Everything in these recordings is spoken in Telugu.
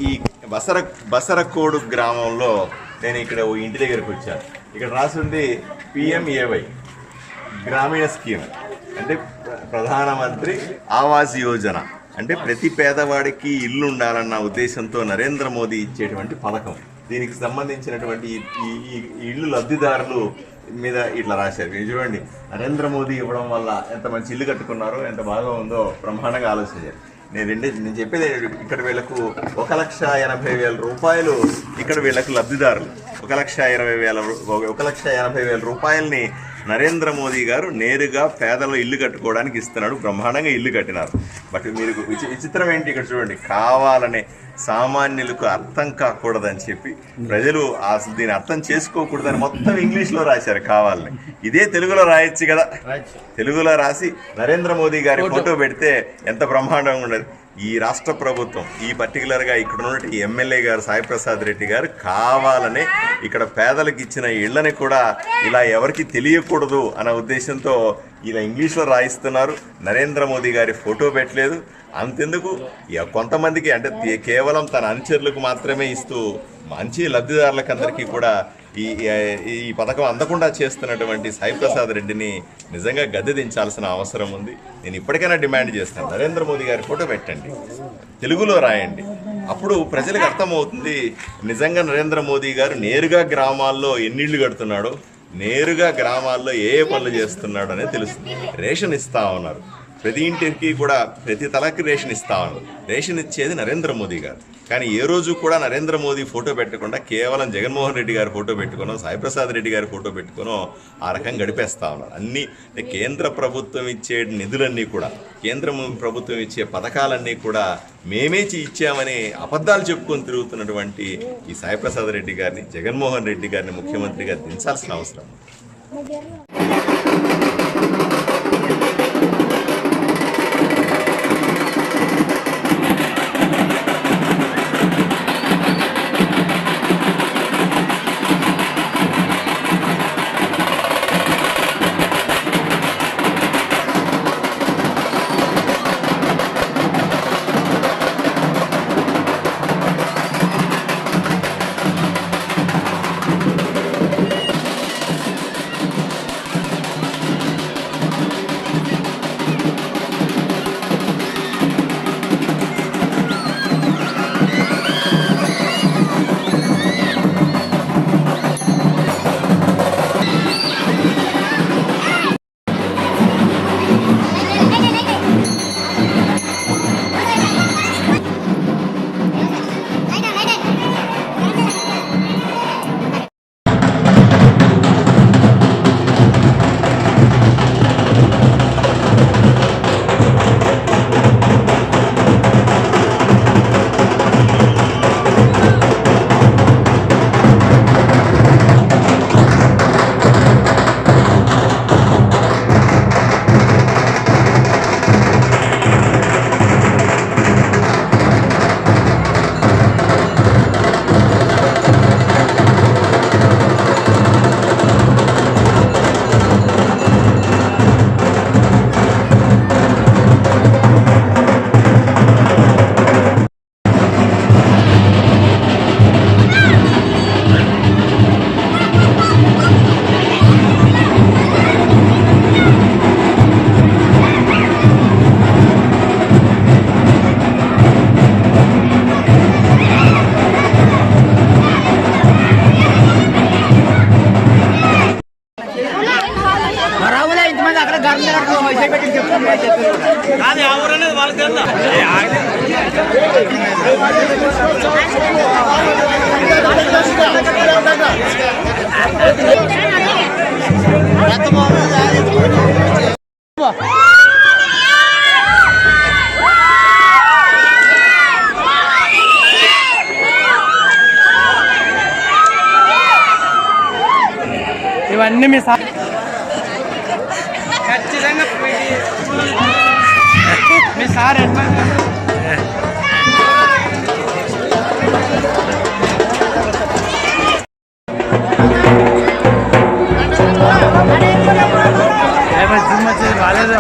ఈ బసరకోడు గ్రామంలో నేను ఇక్కడ ఓ ఇంటి దగ్గరకు వచ్చాను. ఇక్కడ రాసింది PMAY గ్రామీణ స్కీమ్, అంటే ప్రధానమంత్రి ఆవాస్ యోజన, అంటే ప్రతి పేదవాడికి ఇల్లు ఉండాలన్న ఉద్దేశంతో నరేంద్ర మోదీ ఇచ్చేటువంటి పథకం. దీనికి సంబంధించినటువంటి ఈ ఇల్లు లబ్ధిదారులు మీద ఇట్లా రాశారు. మీరు చూడండి, నరేంద్ర మోదీ ఇవ్వడం వల్ల ఎంత మంచి ఇల్లు కట్టుకున్నారో, ఎంత బాగా ఉందో బ్రహ్మాండంగా ఆలోచించారు. నేను చెప్పేది ఇక్కడ వీళ్ళకు 1,80,000 రూపాయలు, ఇక్కడ వీళ్ళకు లబ్ధిదారులు 1,80,000 రూపాయలని నరేంద్ర మోదీ గారు నేరుగా పేదలు ఇల్లు కట్టుకోవడానికి ఇస్తున్నాడు. బ్రహ్మాండంగా ఇల్లు కట్టినారు. బట్ మీరు విచిత్రం ఏంటి, ఇక్కడ చూడండి, కావాలనే సామాన్యులకు అర్థం కాకూడదని చెప్పి ప్రజలు అసలు దీన్ని అర్థం చేసుకోకూడదని మొత్తం ఇంగ్లీష్లో రాశారు కావాలని. ఇదే తెలుగులో రాయొచ్చు కదా, తెలుగులో రాసి నరేంద్ర మోదీ గారి ఫోటో పెడితే ఎంత బ్రహ్మాండంగా ఉండదు. ఈ రాష్ట్ర ప్రభుత్వం, ఈ పర్టికులర్గా ఇక్కడ ఉన్నటువంటి ఎమ్మెల్యే గారు సాయి ప్రసాద్ రెడ్డి గారు కావాలనే ఇక్కడ పేదలకు ఇచ్చిన ఇళ్లని కూడా ఇలా ఎవరికి తెలియకూడదు అన్న ఉద్దేశంతో ఇలా ఇంగ్లీష్లో రాయిస్తున్నారు. నరేంద్ర మోదీ గారి ఫోటో పెట్టలేదు. అంతెందుకు, కొంతమందికి అంటే కేవలం తన అనుచరులకు మాత్రమే ఇస్తూ మంచి లబ్ధిదారులకు అందరికీ కూడా ఈ పథకం అందకుండా చేస్తున్నటువంటి సాయి ప్రసాద్ రెడ్డిని నిజంగా గద్దె దించాల్సిన అవసరం ఉంది. నేను ఇప్పటికైనా డిమాండ్ చేస్తాను, నరేంద్ర మోదీ గారి ఫోటో పెట్టండి, తెలుగులో రాయండి. అప్పుడు ప్రజలకు అర్థమవుతుంది నిజంగా నరేంద్ర మోదీ గారు నేరుగా గ్రామాల్లో ఎన్నిళ్ళు కడుతున్నాడో, నేరుగా గ్రామాల్లో ఏ పనులు చేస్తున్నాడు అనేది తెలుస్తుంది. రేషన్ ఇస్తా ఉన్నారు, ప్రతి ఇంటికి కూడా ప్రతి తలకి రేషన్ ఇస్తా ఉన్నారు. రేషన్ ఇచ్చేది నరేంద్ర మోదీ గారు. కానీ ఏ రోజు కూడా నరేంద్ర మోదీ ఫోటో పెట్టకుండా కేవలం జగన్మోహన్ రెడ్డి గారి ఫోటో పెట్టుకునో, సాయి ప్రసాద్ రెడ్డి గారి ఫోటో పెట్టుకునో ఆ రకంగా గడిపేస్తా ఉన్నారు. అన్నీ కేంద్ర ప్రభుత్వం ఇచ్చే నిధులన్నీ కూడా, కేంద్ర ప్రభుత్వం ఇచ్చే పథకాలన్నీ కూడా మేమే ఇచ్చామని అబద్ధాలు చెప్పుకొని తిరుగుతున్నటువంటి ఈ సాయి ప్రసాద్ రెడ్డి గారిని, జగన్మోహన్ రెడ్డి గారిని ముఖ్యమంత్రిగా దించాల్సిన అవసరం. ఇవన్నీ మీ సార్ ఖచ్చితంగా మీ సార్ ఎట్లా బాగాలేదు.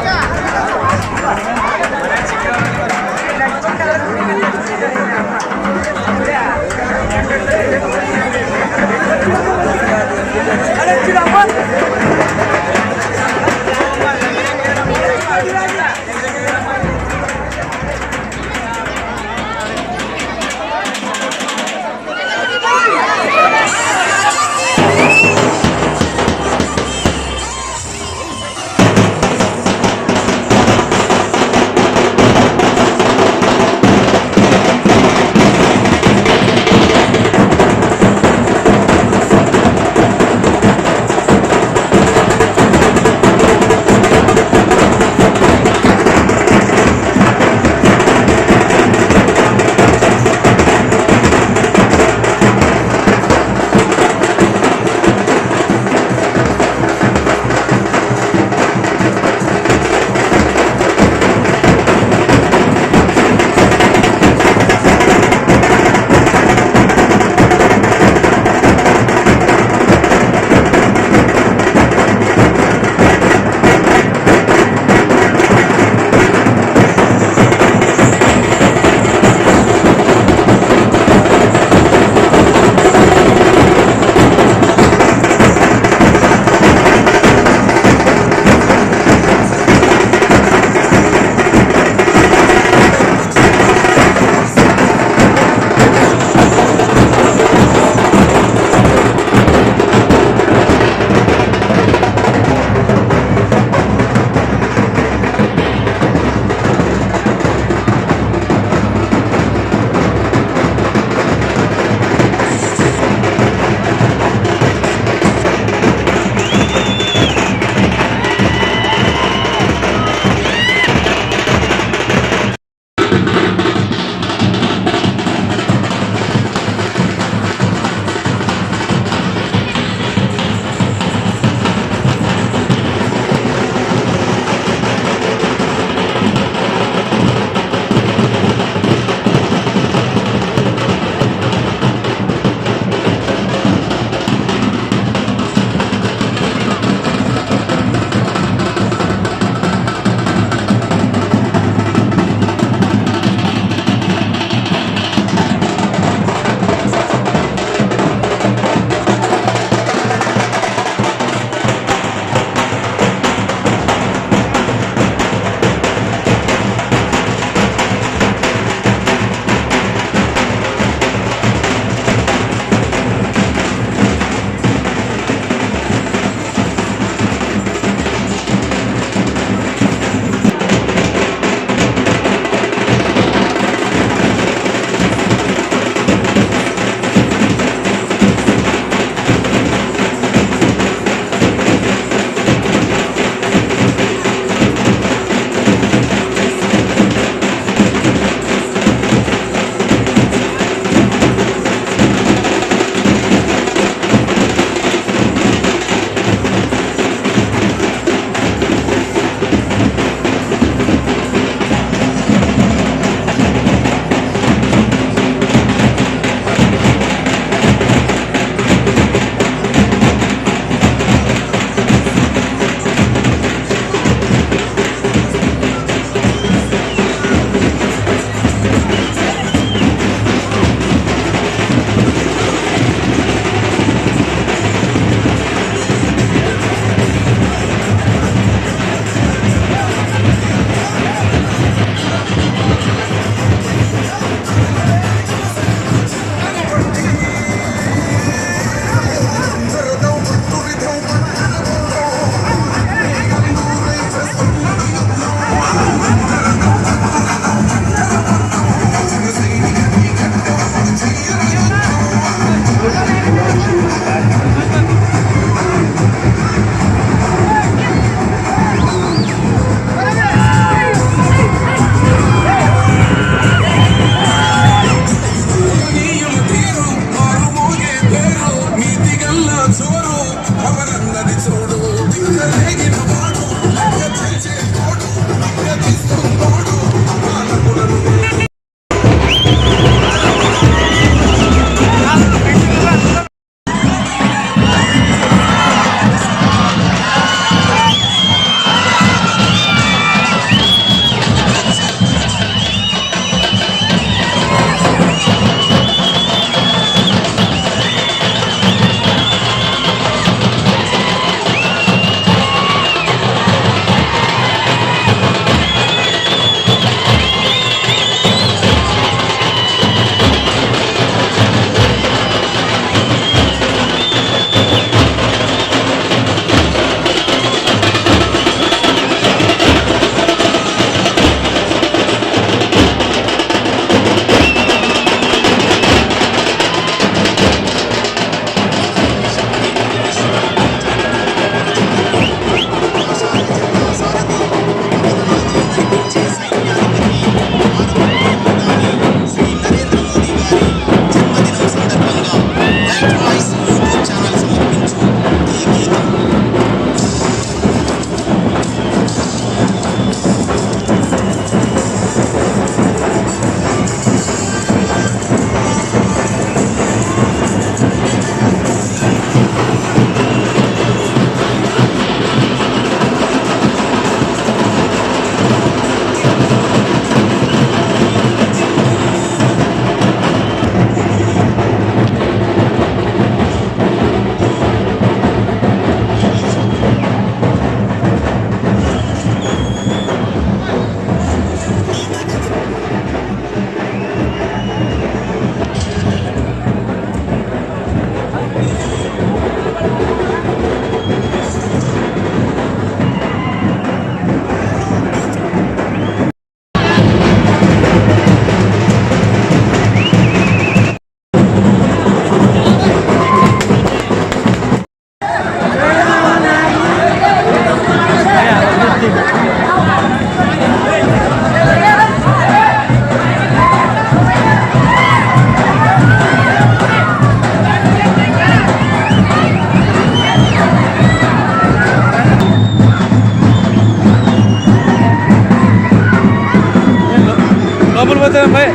లోపల పోతే భయ్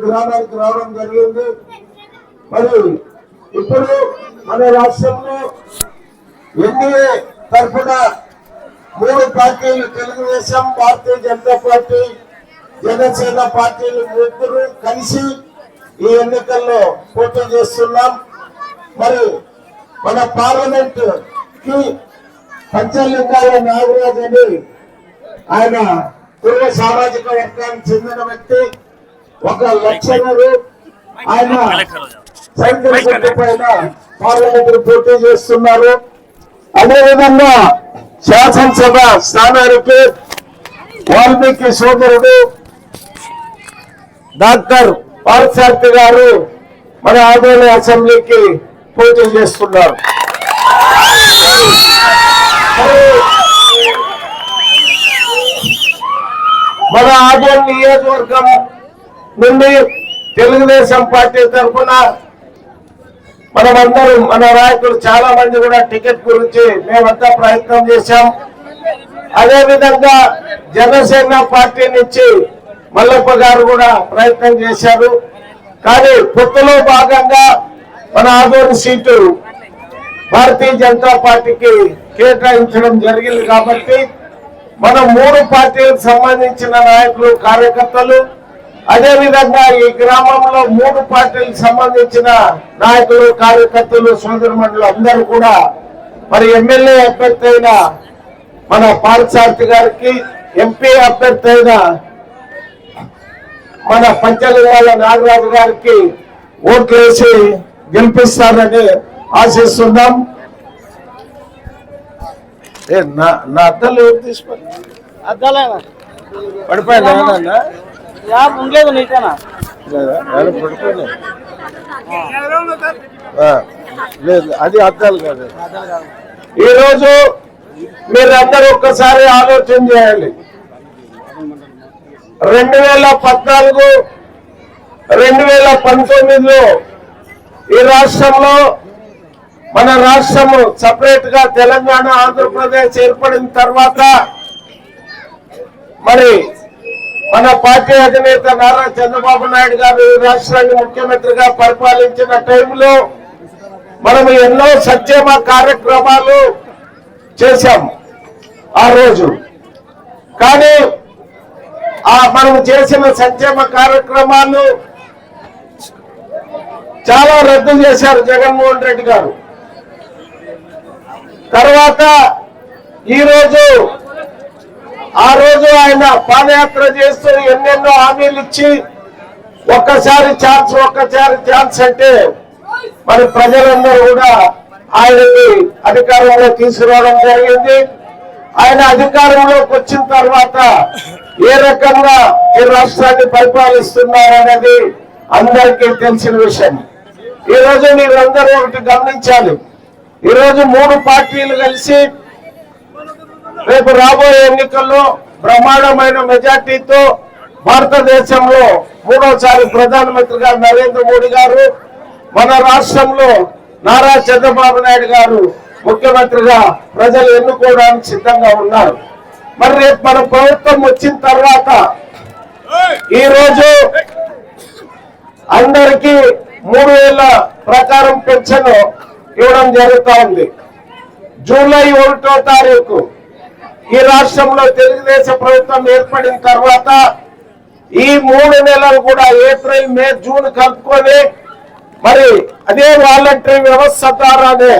గ్రామానికి రావడం జరిగింది. మరి ఇప్పుడు మన రాష్ట్రంలో ఎన్డీఏ తరఫున 3 పార్టీలు, తెలుగుదేశం, భారతీయ జనతా పార్టీ, జనసేన పార్టీలు 3 కలిసి ఈ ఎన్నికల్లో పోటీ చేస్తున్నాం. మరి మన పార్లమెంట్ కి పంచలింగాల నాగరాజు అని ఆయన పూర్వ సామాజిక వర్గానికి చెందిన వ్యక్తి, ఒక లెక్చరరు. ఆయన సైకిల్ పైన పార్లమెంట్ పోటీ చేస్తున్నారు. అదేవిధంగా శాసనసభ స్థానానికి వాల్మీకి సోదరుడు డాక్టర్ పార్థసారథి గారు మన ఆదోని అసెంబ్లీకి పోటీ చేస్తున్నారు. మన ఆదోని నియోజకవర్గం నుండి తెలుగుదేశం పార్టీ తరఫున మనమందరం మన నాయకులు చాలా మంది కూడా టికెట్ గురించి మేమంతా ప్రయత్నం చేశాం. అదే విధంగా జనసేన పార్టీ నుంచి మల్లప్ప గారు కూడా ప్రయత్నం చేశారు. కానీ పొత్తులో భాగంగా మన ఆదోని సీటు భారతీయ జనతా పార్టీకి కేటాయించడం జరిగింది. కాబట్టి మన 3 పార్టీలకు సంబంధించిన నాయకులు కార్యకర్తలు, అదే విధంగా ఈ గ్రామంలో 3 పార్టీలకు సంబంధించిన నాయకులు కార్యకర్తలు సోదరుమణులు అందరూ కూడా మరి ఎమ్మెల్యే అభ్యర్థి అయిన మన పార్థసారథి గారికి, ఎంపీ అభ్యర్థి అయిన మన పంచలింగాల నాగరాజు గారికి ఓట్లు వేసి గెలిపిస్తారని ఆశిస్తున్నాం. నా అద్దాలు ఎవరు తీసుకోండి, అద్దాలేనా పడిపోయినా ఉండలేదు నీకేనా పడిపోయినా లేదు, అది అద్దాలు కాదు. ఈరోజు మీరందరూ ఒక్కసారి ఆలోచన చేయాలి. 2014, 2019లో ఈ రాష్ట్రంలో మన రాష్ట్రము సపరేట్ గా తెలంగాణ ఆంధ్రప్రదేశ్ ఏర్పడిన తర్వాత మరి మన పార్టీ అధినేత నారా చంద్రబాబు నాయుడు గారు ఈ రాష్ట్రాన్ని ముఖ్యమంత్రిగా పరిపాలించిన టైంలో మనము ఎన్నో సంక్షేమ కార్యక్రమాలు చేశాం ఆ రోజు. కానీ మనం చేసిన సంక్షేమ కార్యక్రమాలు చాలా రద్దు చేశారు జగన్మోహన్ రెడ్డి గారు. తర్వాత ఆ రోజు ఆయన పాదయాత్ర చేస్తూ ఎన్నెన్నో హామీలు ఇచ్చి ఒక్కసారి ఛాన్స్ అంటే మరి ప్రజలందరూ కూడా ఆయనని అధికారంలో తీసుకురావడం జరిగింది. ఆయన అధికారంలోకి వచ్చిన తర్వాత ఏ రకంగా ఈ రాష్ట్రాన్ని పరిపాలిస్తున్నారనేది అందరికీ తెలిసిన విషయం. ఈ రోజు మీరందరూ ఒకటి గమనించాలి. ఈరోజు 3 పార్టీలు కలిసి రేపు రాబోయే ఎన్నికల్లో బ్రహ్మాండమైన మెజార్టీతో భారతదేశంలో 3వసారి ప్రధానమంత్రిగా నరేంద్ర మోడీ గారు, మన రాష్ట్రంలో నారా చంద్రబాబు నాయుడు గారు ముఖ్యమంత్రిగా ప్రజలు ఎన్నుకోవడానికి సిద్ధంగా ఉన్నారు. మరి రేపు మన ప్రభుత్వం వచ్చిన తర్వాత ఈ రోజు అందరికీ 3000 ప్రకారం పెన్షన్ ఇవ్వడం జరుగుతూ ఉంది. జూలై 1వ తారీఖు ఈ రాష్ట్రంలో తెలుగుదేశం ప్రభుత్వం ఏర్పడిన తర్వాత ఈ 3 నెలలు కూడా ఏప్రిల్, మే, జూన్ కలుపుకొని మరి అదే వాలంటరీ వ్యవస్థ ద్వారానే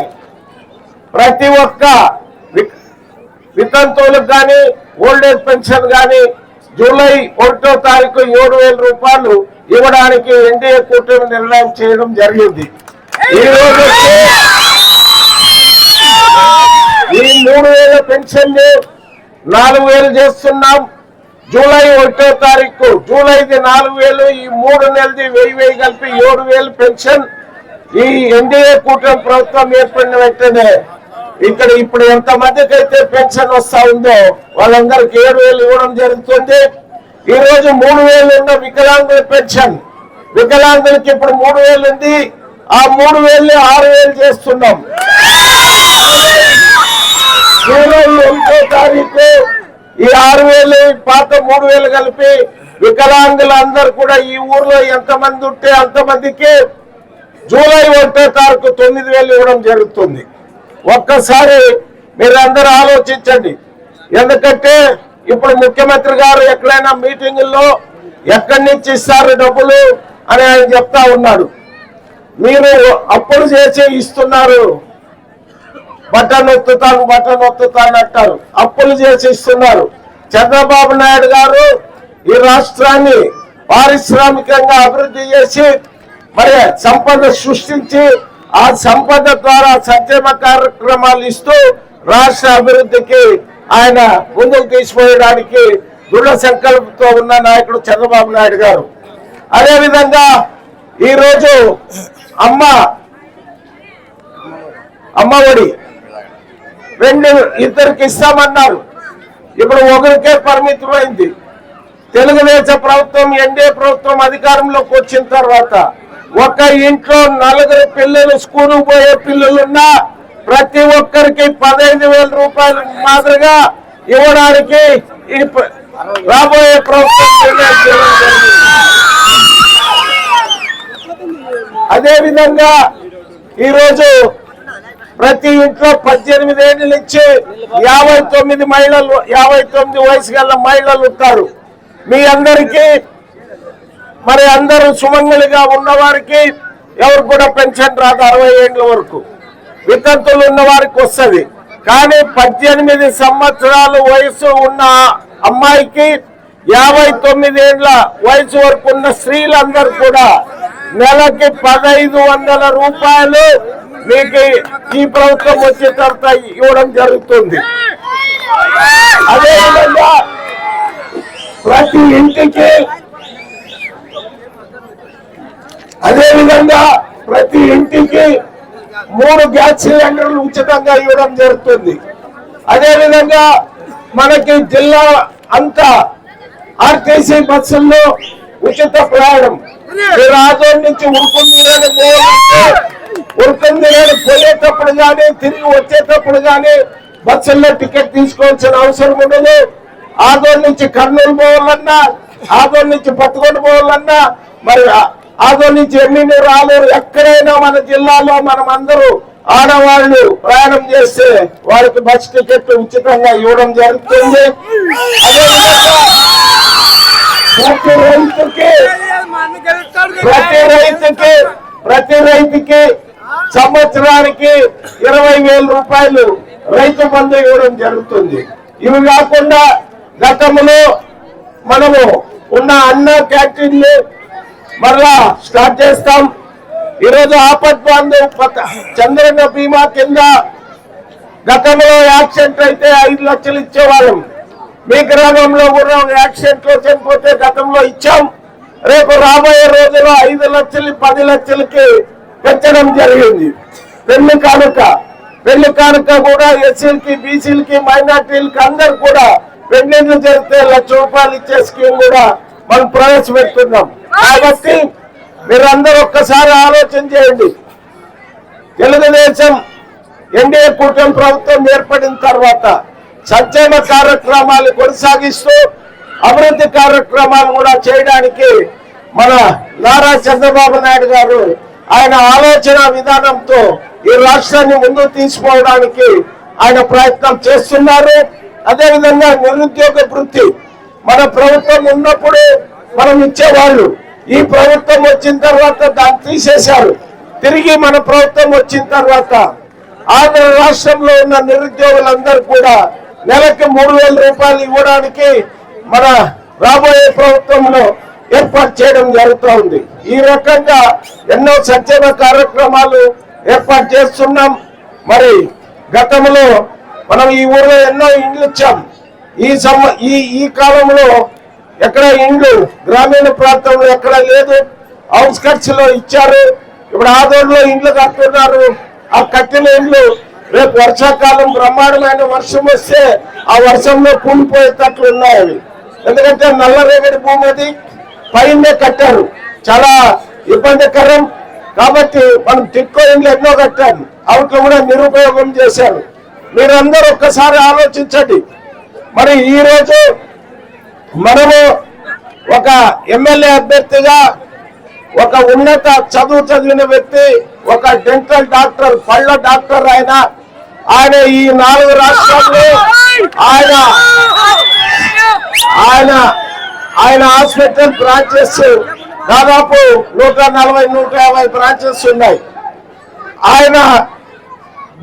ప్రతి ఒక్క వితంతువులకు కానీ ఓల్డేజ్ పెన్షన్ కానీ జూలై 1వ తారీఖు 7,000 రూపాయలు ఇవ్వడానికి ఎన్డీఏ కూటమి నిర్ణయం చేయడం జరిగింది. ఈ రోజు ఈ 3,000 పెన్షన్ 4,000 చేస్తున్నాం. జూలై 1వ తారీఖు జూలైది 4,000, ఈ 3 నెలది 1,000 కలిపి 7,000 పెన్షన్ ఈ ఎన్డీఏ కూటమి ప్రభుత్వం ఏర్పడిన వెంటనే ఇక్కడ ఇప్పుడు ఎంత మందికి అయితే పెన్షన్ వస్తా ఉందో వాళ్ళందరికి 7,000 ఇవ్వడం జరుగుతుంది. ఈ రోజు 3,000 ఉన్న వికలాంగుల పెన్షన్, వికలాంగులకి ఇప్పుడు 3,000 ఉంది. ఆ 3,000 6,000 చేస్తున్నాం. జూలై 1వ తారీఖు ఈ 6,000 పాత 3,000 కలిపి వికలాంగులందరూ కూడా ఈ ఊర్లో ఎంతమంది ఉంటే అంతమందికి జూలై 1వ తారీఖు 9,000 ఇవ్వడం జరుగుతుంది. ఒక్కసారి మీరందరూ ఆలోచించండి. ఎందుకంటే ఇప్పుడు ముఖ్యమంత్రి గారు ఎక్కడైనా మీటింగుల్లో ఎక్కడి నుంచి ఇస్తారు డబ్బులు అని ఆయన చెప్తా ఉన్నాడు. మీరు అప్పులు చేసి ఇస్తున్నారు, బటన్ ఒత్తుతాను అంటారు. అప్పులు చేసి ఇస్తున్నారు. చంద్రబాబు నాయుడు గారు ఈ రాష్ట్రాన్ని పారిశ్రామికంగా అభివృద్ధి చేసి మరి సంపద సృష్టించి ఆ సంపద ద్వారా సంక్షేమ కార్యక్రమాలు ఇస్తూ రాష్ట్ర అభివృద్ధికి ఆయన ముందుకు తీసుకుపోయడానికి దృఢ సంకల్పంతో ఉన్న నాయకుడు చంద్రబాబు నాయుడు గారు. అదేవిధంగా ఈరోజు అమ్మఒడి 2 ఇద్దరికి ఇస్తామన్నారు. ఇప్పుడు ఒకరికే పరిమితమైంది. తెలుగుదేశం ప్రభుత్వం ఎన్డీఏ ప్రభుత్వం అధికారంలోకి వచ్చిన తర్వాత ఒక ఇంట్లో 4 పిల్లలు స్కూల్ పోయే పిల్లలున్నా ప్రతి ఒక్కరికి 15,000 రూపాయలు మాదిరిగా ఇవ్వడానికి రాబోయే ప్రభుత్వం నిర్ణయం చేయడం జరిగింది. అదేవిధంగా ఈరోజు ప్రతి ఇంట్లో 18 ఏళ్ళ నుంచి 59 వయసు గల మహిళలు ఉంటారు. మీ అందరికీ మరి అందరూ సుమంగళిగా ఉన్నవారికి ఎవరు కూడా పెన్షన్ రాదు 60 ఏళ్ళ వరకు. వితంతులు ఉన్న వారికి వస్తుంది. కానీ 18 సంవత్సరాల వయసు ఉన్న అమ్మాయికి 59 ఏళ్ళ వయసు వరకు ఉన్న స్త్రీలందరూ కూడా నెలకి 1,500 రూపాయలు మీకు ఈ ప్రభుత్వం వచ్చే తర్వాత ఇవ్వడం జరుగుతుంది. అదేవిధంగా ప్రతి ఇంటికి 3 గ్యాస్ సిలిండర్లు ఉచితంగా ఇవ్వడం జరుగుతుంది. అదేవిధంగా మనకి జిల్లా అంతా ఆర్టీసీ బస్సుల్లో ఉచిత ప్రయాణం. మీరు ఆదోళన నుంచి ఉరుకుందిరని పోయేటప్పుడు కానీ తిరిగి వచ్చేటప్పుడు కానీ బస్సుల్లో టికెట్ తీసుకోవాల్సిన అవసరం ఉండదు. ఆదోళన నుంచి కర్నూలు పోవాలన్నా, ఆదోళన నుంచి పట్టుకొని పోవాలన్నా, మరి ఆదోళన నుంచి ఎమ్మినూరు, ఆలూరు ఎక్కడైనా మన జిల్లాలో మనం అందరూ ఆడవాళ్లు ప్రయాణం చేస్తే వారికి బస్ టికెట్ ఉచితంగా ఇవ్వడం జరుగుతుంది. అదేవిధంగా ప్రతి రైతుకి సంవత్సరానికి 20,000 రూపాయలు రైతు బంధు ఇవ్వడం జరుగుతుంది. ఇవి కాకుండా గతంలో మనము ఉన్న అన్న క్యాంటీన్లు మరలా స్టార్ట్ చేస్తాం. ఈరోజు ఆపత్ బంధు చంద్రన్న బీమా కింద గతంలో యాక్సిడెంట్ అయితే 5 లక్షలు ఇచ్చేవాళ్ళం. మీ గ్రామంలో కూడా యాక్సిడెంట్ లో చనిపోతే గతంలో ఇచ్చాం. రేపు రాబోయే రోజుల్లో 5 లక్షలు 10 లక్షలకి పెంచడం జరిగింది. పెళ్లి కానుక కూడా ఎస్సీలకి, బీసీలకి, మైనార్టీలకి అందరు కూడా పెళ్లిళ్ళు జరిగితే 1,00,000 రూపాయలు ఇచ్చే స్కీమ్ కూడా మనం ప్రవేశపెడుతున్నాం. కాబట్టి మీరందరూ ఒక్కసారి ఆలోచన చేయండి. తెలుగుదేశం ఎన్డీఏ కూటమి ప్రభుత్వం ఏర్పడిన తర్వాత సంక్షేమ కార్యక్రమాలు కొనసాగిస్తూ అభివృద్ధి కార్యక్రమాలు కూడా చేయడానికి మన నారా చంద్రబాబు నాయుడు గారు ఆయన ఆలోచన విధానంతో ఈ రాష్ట్రాన్ని ముందుకు తీసుకోవడానికి ఆయన ప్రయత్నం చేస్తున్నారు. అదేవిధంగా నిరుద్యోగ వృత్తి మన ప్రభుత్వం ఉన్నప్పుడు మనం ఇచ్చేవాళ్ళు. ఈ ప్రభుత్వం వచ్చిన తర్వాత దాన్ని తీసేశారు. తిరిగి మన ప్రభుత్వం వచ్చిన తర్వాత ఆంధ్ర రాష్ట్రంలో ఉన్న నిరుద్యోగులందరూ కూడా నెలకి 3,000 రూపాయలు ఇవ్వడానికి మన రాబోయే ప్రభుత్వంలో ఏర్పాటు చేయడం జరుగుతూ ఉంది. ఈ రకంగా ఎన్నో సంక్షేమ కార్యక్రమాలు ఏర్పాటు చేస్తున్నాం. మరి గతంలో మనం ఈ ఊర్లో ఎన్నో ఇండ్లు ఇచ్చాం. ఈ కాలంలో ఎక్కడ ఇండ్లు గ్రామీణ ప్రాంతంలో ఎక్కడ లేదు, అవుట్స్కట్స్ లో ఇచ్చారు. ఇప్పుడు ఆదోళనలో ఇండ్లు కట్టున్నారు. ఆ కట్టిన ఇండ్లు రేపు వర్షాకాలం బ్రహ్మాండమైన వర్షం వస్తే ఆ వర్షంలో కూలిపోయేటట్లు ఉన్నాయి. ఎందుకంటే నల్లరేగడి భూమి అది పైనే కట్టారు, చాలా ఇబ్బందికరం. కాబట్టి మనం టిక్కో ఇండ్లు ఎన్నో కట్టాము, వాటిలో కూడా నిరుపయోగం చేశారు. మీరందరూ ఒక్కసారి ఆలోచించండి. మరి ఈ రోజు మనము ఒక ఎమ్మెల్యే అభ్యర్థిగా ఒక ఉన్నత చదువు చదివిన వ్యక్తి, ఒక డెంటల్ డాక్టర్, పళ్ళ డాక్టర్ ఆయన ఈ 4 రాష్ట్రాల్లో ఆయన హాస్పిటల్ బ్రాంచెస్ దాదాపు 140-150 బ్రాంచెస్ ఉన్నాయి. ఆయన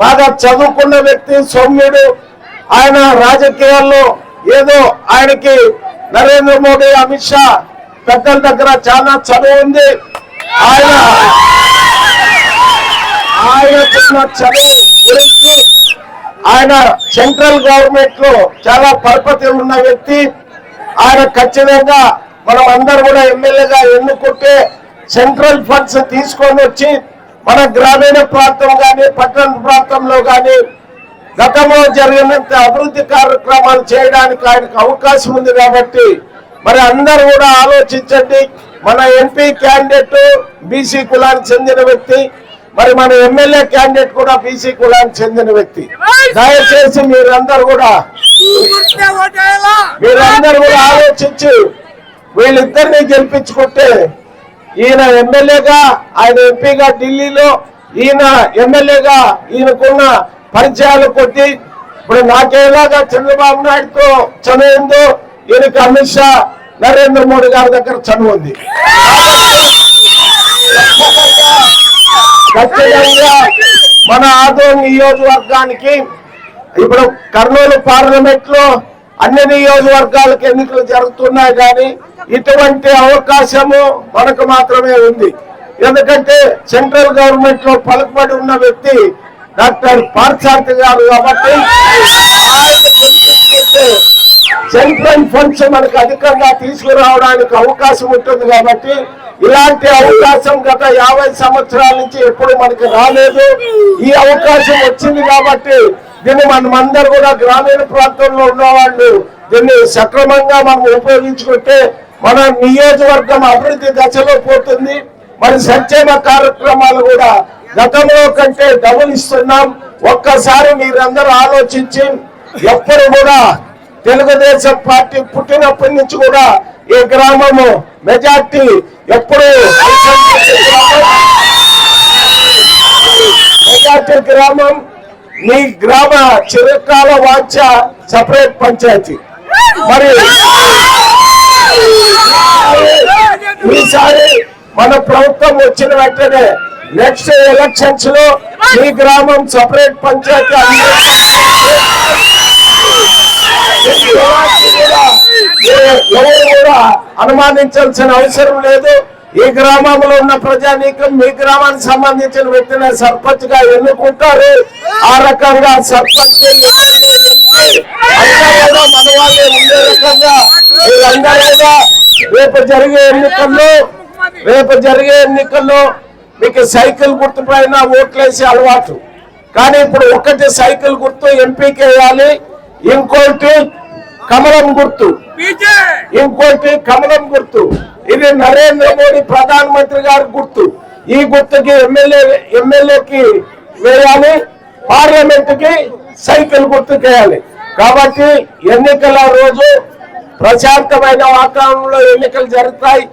బాగా చదువుకున్న వ్యక్తి, సౌమ్యుడు. ఆయన రాజకీయాల్లో ఏదో ఆయనకి నరేంద్ర మోడీ, అమిత్ షా పెద్దల దగ్గర చాలా చదువు ఉంది. ఆయన చదువు గురించి ఆయన సెంట్రల్ గవర్నమెంట్ లో చాలా పరపతి ఉన్న వ్యక్తి. ఆయన ఖచ్చితంగా మనం అందరూ కూడా ఎమ్మెల్యేగా ఎన్నుకుంటే సెంట్రల్ ఫండ్స్ తీసుకొని వచ్చి మన గ్రామీణ ప్రాంతం కానీ పట్టణ ప్రాంతంలో కానీ గతంలో జరిగినంత అభివృద్ధి కార్యక్రమాలు చేయడానికి ఆయనకు అవకాశం ఉంది. కాబట్టి మరి అందరూ కూడా ఆలోచించండి. మన ఎంపీ క్యాండిడేట్ బీసీ కులానికి చెందిన వ్యక్తి, మరి మన ఎమ్మెల్యే క్యాండిడేట్ కూడా బీసీ కులానికి చెందిన వ్యక్తి. దయచేసి మీరందరూ కూడా ఆలోచించి వీళ్ళిద్దరిని గెలిపించుకుంటే ఈయన ఎమ్మెల్యేగా, ఆయన ఎంపీగా ఢిల్లీలో, ఈయన ఎమ్మెల్యేగా ఈయనకున్న పరిచయాల కొద్దీ ఇప్పుడు నాకేలాగా చంద్రబాబు నాయుడుతో చనువు ఉందో ఈయనకి అమిత్ షా, నరేంద్ర మోడీ గారి దగ్గర చనువు ఉంది. ఖచ్చితంగా మన ఆదోని నియోజకవర్గానికి ఇప్పుడు కర్నూలు పార్లమెంట్ లో అన్ని నియోజకవర్గాలకు ఎన్నికలు జరుగుతున్నాయి, కానీ ఇటువంటి అవకాశము మనకు మాత్రమే ఉంది. ఎందుకంటే సెంట్రల్ గవర్నమెంట్ లో పలుకుబడి ఉన్న వ్యక్తి డాక్టర్ పార్థసారథి గారు కాబట్టి సెంట్రల్ ఫండ్స్ మనకు అధికంగా తీసుకురావడానికి అవకాశం ఉంటుంది. కాబట్టి ఇలాంటి అవకాశం గత 50 సంవత్సరాల నుంచి ఎప్పుడు మనకి రాలేదు. ఈ అవకాశం వచ్చింది కాబట్టి దీన్ని మనమందరూ కూడా గ్రామీణ ప్రాంతంలో ఉన్న వాళ్ళు దీన్ని సక్రమంగా మనం ఉపయోగించుకుంటే మన నియోజకవర్గం అభివృద్ధి దశలో పోతుంది. మరి సంక్షేమ కార్యక్రమాలు కూడా గతంలో కంటే డబుల్ ఇస్తున్నాం. ఒక్కసారి మీరందరూ ఆలోచించి ఎప్పుడు కూడా తెలుగుదేశం పార్టీ పుట్టినప్పటి నుంచి కూడా ఈ గ్రామము మెజార్టీ ఎప్పుడు మెజార్టీ గ్రామం మీ గ్రామ చిరకాల వాంఛ సపరేట్ పంచాయతీ. మరి ఈసారి మన ప్రభుత్వం వచ్చిన వెంటనే నెక్స్ట్ ఎలక్షన్స్ లో ఈ గ్రామం సపరేట్ పంచాయతీ ఎవరు కూడా అనుమానించాల్సిన అవసరం లేదు. ఈ గ్రామంలో ఉన్న ప్రజానీకం మీ గ్రామానికి సంబంధించిన వ్యక్తిని సర్పంచ్ గా ఎన్నుకుంటారు. ఆ రకంగా సర్పంచ్ మన వాళ్ళే ఉండే రకంగా వీళ్ళందరూ కూడా రేపు జరిగే ఎన్నికల్లో మీకు సైకిల్ గుర్తు పైన ఓట్లేసే అలవాటు, కానీ ఇప్పుడు ఒకటి సైకిల్ గుర్తు ఎంపీకి వేయాలి, ఇంకోటి కమలం గుర్తు, ఇది నరేంద్ర మోడీ ప్రధానమంత్రి గారి గుర్తు. ఈ గుర్తుకి ఎమ్మెల్యేకి వేయాలి, పార్లమెంట్ కి సైకిల్ గుర్తుకి వేయాలి. కాబట్టి ఎన్నికల రోజు ప్రశాంతమైన వాతావరణంలో ఎన్నికలు జరుగుతాయి.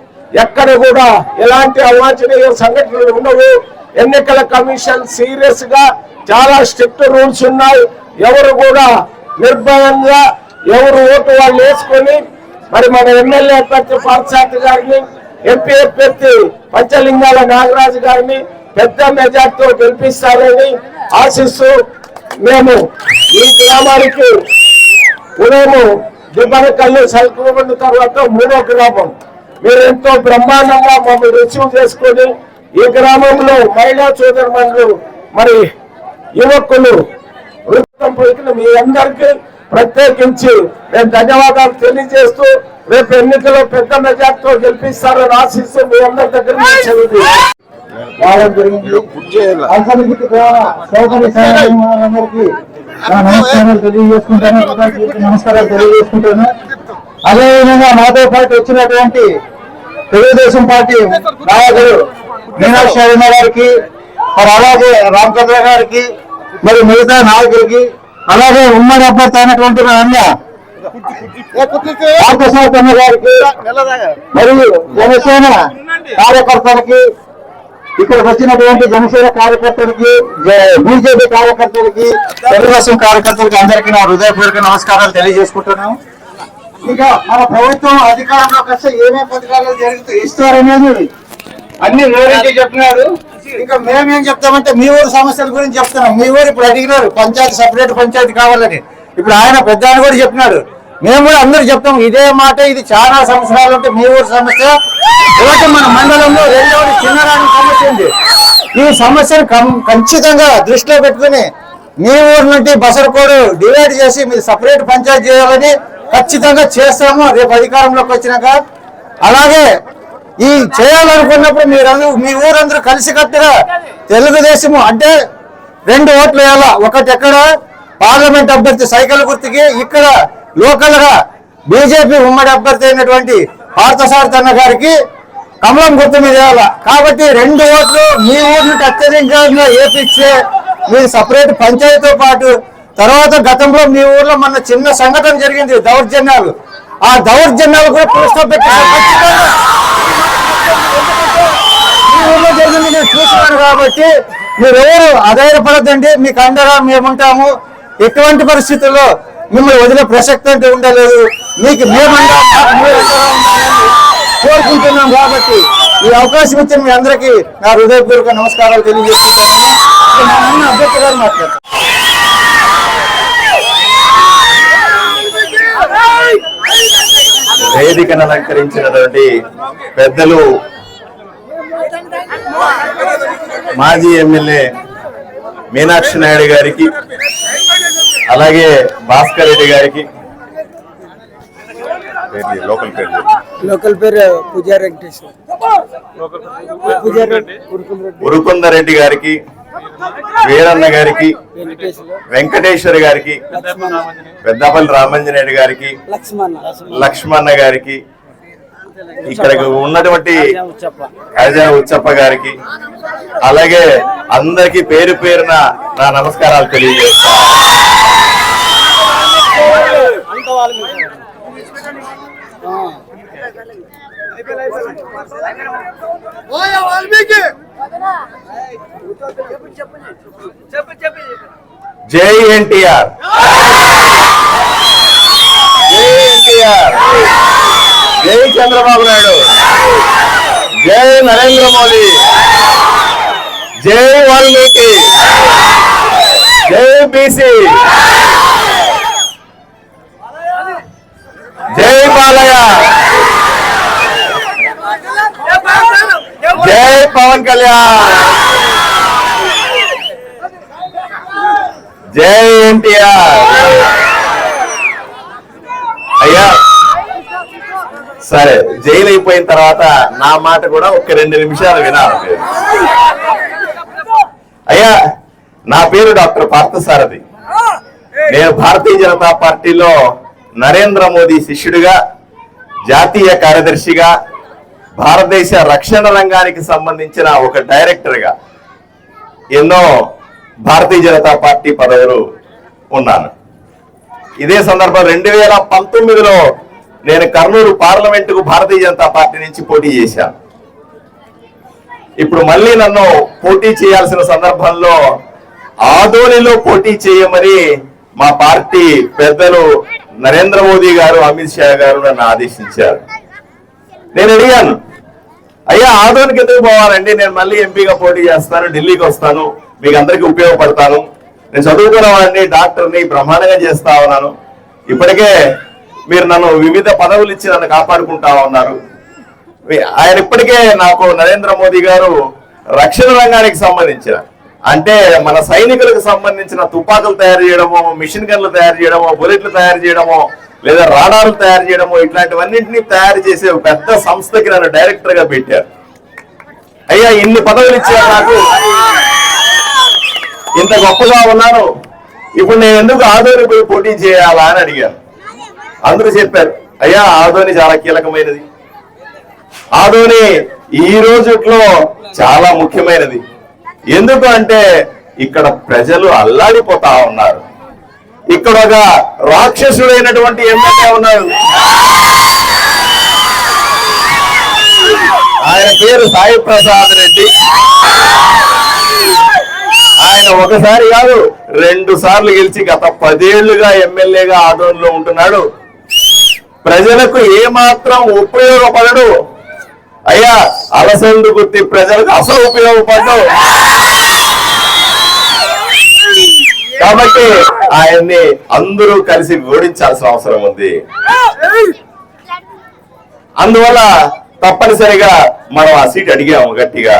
ఎక్కడ కూడా ఎలాంటి అవాంఛనీయ సంఘటనలు ఉండవు. ఎన్నికల కమిషన్ సీరియస్ గా చాలా స్ట్రిక్ట్ రూల్స్ ఉన్నాయి. ఎవరు కూడా నిర్భయంగా ఎవరు ఓటు వాళ్ళు వేసుకొని మరి మన ఎమ్మెల్యే అభ్యర్థి పార్థసారథి గారిని, ఎంపీ అభ్యర్థి పంచలింగాల నాగరాజు గారిని పెద్ద మెజార్టీతో గెలిపిస్తారని ఆశిస్తూ మేము ఈ గ్రామానికి ఉదయం దిబ్బనకల్లు సల్కూబండి తర్వాత 3వ గ్రామం మీరు ఎంతో బ్రహ్మాండంగా మమ్మల్ని రిసీవ్ చేసుకొని ఈ గ్రామంలో మహిళా సోదరులు మరి యువకులు వృత్తం పోయిన మీ అందరికీ ప్రత్యేకించి నేను ధన్యవాదాలు తెలియజేస్తూ రేపు ఎన్నికల్లో పెద్ద మెజార్టీతో గెలిపిస్తారని ఆశిస్తూ మీ అందరి దగ్గర నమస్కారాలు తెలియజేసుకుంటాను. అదేవిధంగా నాతో పాటు వచ్చినటువంటి తెలుగుదేశం పార్టీ నాయకులు మీనాక్షి అరుణ గారికి, మరి అలాగే రామచంద్ర గారికి, మరి మిగతా నాయకులకి, అలాగే ఉమ్మడి అభ్యర్థి అయినటువంటి పార్థసారథి గారికి, మరియు జనసేన కార్యకర్తలకి, ఇక్కడికి వచ్చినటువంటి జనసేన కార్యకర్తలకి, బీజేపీ కార్యకర్తలకి, తెలుగుదేశం కార్యకర్తలకి అందరికీ నా హృదయపూర్వక నమస్కారాలు తెలియజేసుకుంటున్నాం. ఇక మన ప్రభుత్వం అధికారంలోకి వస్తే ఏమేమి పథకాలు ఇస్తారనేది అన్ని వివరించి చెప్పినారు. ఇంకా మేమేం చెప్తామంటే మీ ఊరు సమస్యల గురించి చెప్తున్నాం. మీ ఊరు ఇప్పుడు అడిగినారు పంచాయతీ సపరేట్ పంచాయతీ కావాలని, ఇప్పుడు ఆయన పెద్ద ఆయన కూడా చెప్పినాడు. మేము కూడా అందరూ చెప్తాం ఇదే మాట. ఇది చాలా సంవత్సరాలు ఉంటే మీ ఊరు సమస్య. ఒకటి మన మండలంలో రెండవది చిన్నరాని సమస్య ఉంది. ఈ సమస్యను ఖచ్చితంగా దృష్టిలో పెట్టుకుని మీ ఊరు నుండి బసరకోడు డివైడ్ చేసి మీరు సపరేట్ పంచాయతీ చేయాలని ఖచ్చితంగా చేస్తాము రేపు అధికారంలోకి వచ్చినాక. అలాగే ఈ చేయాలనుకున్నప్పుడు మీ ఊరందరూ కలిసికట్టుగా తెలుగుదేశం అంటే 2 ఓట్లు వేయాలా. ఒకటి ఎక్కడ పార్లమెంట్ అభ్యర్థి సైకిల్ గుర్తుకి, ఇక్కడ లోకల్ గా బీజేపీ ఉమ్మడి అభ్యర్థి అయినటువంటి పార్థసారథి అన్న గారికి కమలం గుర్తు మీద వేయాలి. కాబట్టి 2 ఓట్లు మీ ఊరి నుండి అత్యధికంగా వేపిచ్చే మీరు సపరేట్ పంచాయతీతో పాటు తర్వాత గతంలో మీ ఊర్లో మన చిన్న సంఘటన జరిగింది, దౌర్జన్యాలు. ఆ దౌర్జన్యాలు కూడా పురస్కరించి మీ ఊర్లో జరిగింది నేను చూస్తున్నాను. కాబట్టి మీరెవరు అధైర్యపడద్దండి, మీకు అండగా మేముంటాము. ఎటువంటి పరిస్థితుల్లో మిమ్మల్ని వదిలే ప్రసక్తి అంటే ఉండలేదు. మీకు మేమంగా కోరుకుంటున్నాం. కాబట్టి ఈ అవకాశం ఇచ్చిన మీ అందరికీ నా హృదయపూర్వక నమస్కారాలు తెలియజేస్తున్నాను. అభ్యర్థి గారు మాట్లాడతారు. వేదికను అలంకరించినటువంటి పెద్దలు మాజీ ఎమ్మెల్యే మీనాక్షి నాయుడు గారికి, అలాగే భాస్కర్ రెడ్డి గారికి, లోకల్ పేరు పూజారి వెంకటేశ్వర, ఉరుకుందరెడ్డి గారికి, వీరన్న గారికి, వెంకటేశ్వర గారికి, పెద్దపల్లి రామంజనేయుడు గారికి, లక్ష్మణ గారికి, ఇక్కడ ఉన్నటువంటి ఖజానా ఉచ్చప్ప గారికి, అలాగే అందరికి పేరు పేరున నా నమస్కారాలు తెలియజేస్తాను. జై ఎన్టీఆర్, జై ఎన్టీఆర్, జై చంద్రబాబు నాయుడు, జై నరేంద్ర మోదీ, జై వాల్మీకి, జై బీసీ, జై బాలయ్య, జై పవన్ కళ్యాణ్, జై ఎన్టీఆర్. అయ్యా సరే, జైలు అయిపోయిన తర్వాత నా మాట కూడా ఒక 2 నిమిషాలు వినాలి. అయ్యా, నా పేరు డాక్టర్ పార్థసారథి. నేను భారతీయ జనతా పార్టీలో నరేంద్ర మోదీ శిష్యుడిగా, జాతీయ కార్యదర్శిగా, భారతదేశ రక్షణ రంగానికి సంబంధించిన ఒక డైరెక్టర్గా ఎన్నో భారతీయ జనతా పార్టీ పదవులు ఉన్నాను. ఇదే సందర్భం 2019లో నేను కర్నూలు పార్లమెంటుకు భారతీయ జనతా పార్టీ నుంచి పోటీ చేశాను. ఇప్పుడు మళ్ళీ నన్ను పోటీ చేయాల్సిన సందర్భంలో ఆదోనిలో పోటీ చేయమని మా పార్టీ పెద్దలు నరేంద్ర మోదీ గారు, అమిత్ షా గారు నన్ను ఆదేశించారు. నేను అడిగాను, అయ్యా ఆదోనికి ఎందుకు పోవాలండి, నేను మళ్ళీ ఎంపీగా పోటీ చేస్తాను, ఢిల్లీకి వస్తాను, మీకు అందరికీ ఉపయోగపడతాను, నేను చదువుకున్న వాడిని, డాక్టర్ని, బ్రహ్మాండంగా చేస్తా ఉన్నాను, ఇప్పటికే మీరు నన్ను వివిధ పదవులు ఇచ్చి నన్ను కాపాడుకుంటా ఉన్నారు. ఆయన ఇప్పటికే నాకు నరేంద్ర మోదీ గారు రక్షణ రంగానికి సంబంధించిన, అంటే మన సైనికులకు సంబంధించిన తుపాకులు తయారు చేయడమో, మిషన్ గన్లు తయారు చేయడమో, బుల్లెట్లు తయారు చేయడమో, లేదా రాడార్లు తయారు చేయడమో, ఇట్లాంటివన్నింటినీ తయారు చేసే పెద్ద సంస్థకి నన్ను డైరెక్టర్ గా పెట్టారు. అయ్యా, ఇన్ని పదవులు ఇచ్చారు నాకు, ఇంత గొప్పగా ఉన్నాను, ఇప్పుడు నేను ఎందుకు ఆదోని పోయి పోటీ చేయాలా అని అడిగాను. అందరూ చెప్పారు, అయ్యా ఆదోని చాలా కీలకమైనది, ఆదోని ఈ రోజుట్లో చాలా ముఖ్యమైనది. ఎందుకు అంటే ఇక్కడ ప్రజలు అల్లాడిపోతా ఉన్నారు. ఇక్కడ ఒక రాక్షసుడైనటువంటి ఎమ్మెల్యే ఉన్నారు, ఆయన పేరు సాయి ప్రసాద్ రెడ్డి. ఆయన ఒకసారి కాదు 2 సార్లు గెలిచి గత 10 ఏళ్లుగా ఎమ్మెల్యేగా ఆదోనిలో ఉంటున్నాడు. ప్రజలకు ఏమాత్రం ఉపయోగపడడు. అయ్యా, అలసందు గుర్తి ప్రజలకు అసలు ఉపయోగపడవు. కాబట్టి ఆయన్ని అందరూ కలిసి ఓడించాల్సిన అవసరం ఉంది. అందువల్ల తప్పనిసరిగా మనం ఆ సీట్ అడిగాము గట్టిగా.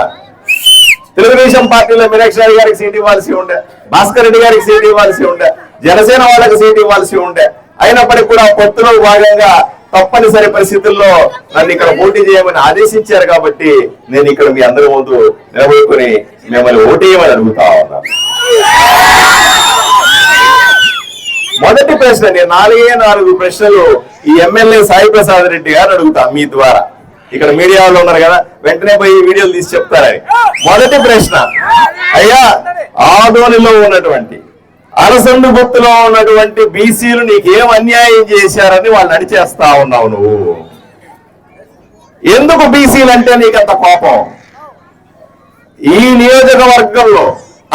తెలుగుదేశం పార్టీలో మీనాక్షి గారికి సీట్ ఇవ్వాల్సి ఉండే, భాస్కర్ రెడ్డి గారికి సీట్ ఇవ్వాల్సి ఉండే, జనసేన వాళ్ళకి సీట్ ఇవ్వాల్సి ఉండే. అయినప్పటికీ కూడా పొత్తులో భాగంగా తప్పనిసరి పరిస్థితుల్లో నన్ను ఇక్కడ పోటీ చేయమని ఆదేశించారు. కాబట్టి నేను ఇక్కడ మీ అందరి ముందు నిలబడుకుని మిమ్మల్ని ఓటేయమని అడుగుతా ఉన్నాను. మొదటి ప్రశ్న, నేను 4 ప్రశ్నలు ఈ ఎమ్మెల్యే సాయి ప్రసాద్ రెడ్డి గారు అడుగుతా మీ ద్వారా. ఇక్కడ మీడియా వాళ్ళు ఉన్నారు కదా, వెంటనే పోయి వీడియోలు తీసి చెప్తారని. మొదటి ప్రశ్న, అయ్యా ఆదోనిలో ఉన్నటువంటి అలసందు గుర్తులో ఉన్నటువంటి బీసీలు నీకేం అన్యాయం చేశారని వాళ్ళు అడిచేస్తా ఉన్నావు నువ్వు. ఎందుకు బీసీలు అంటే నీకంత కోపం? ఈ నియోజకవర్గంలో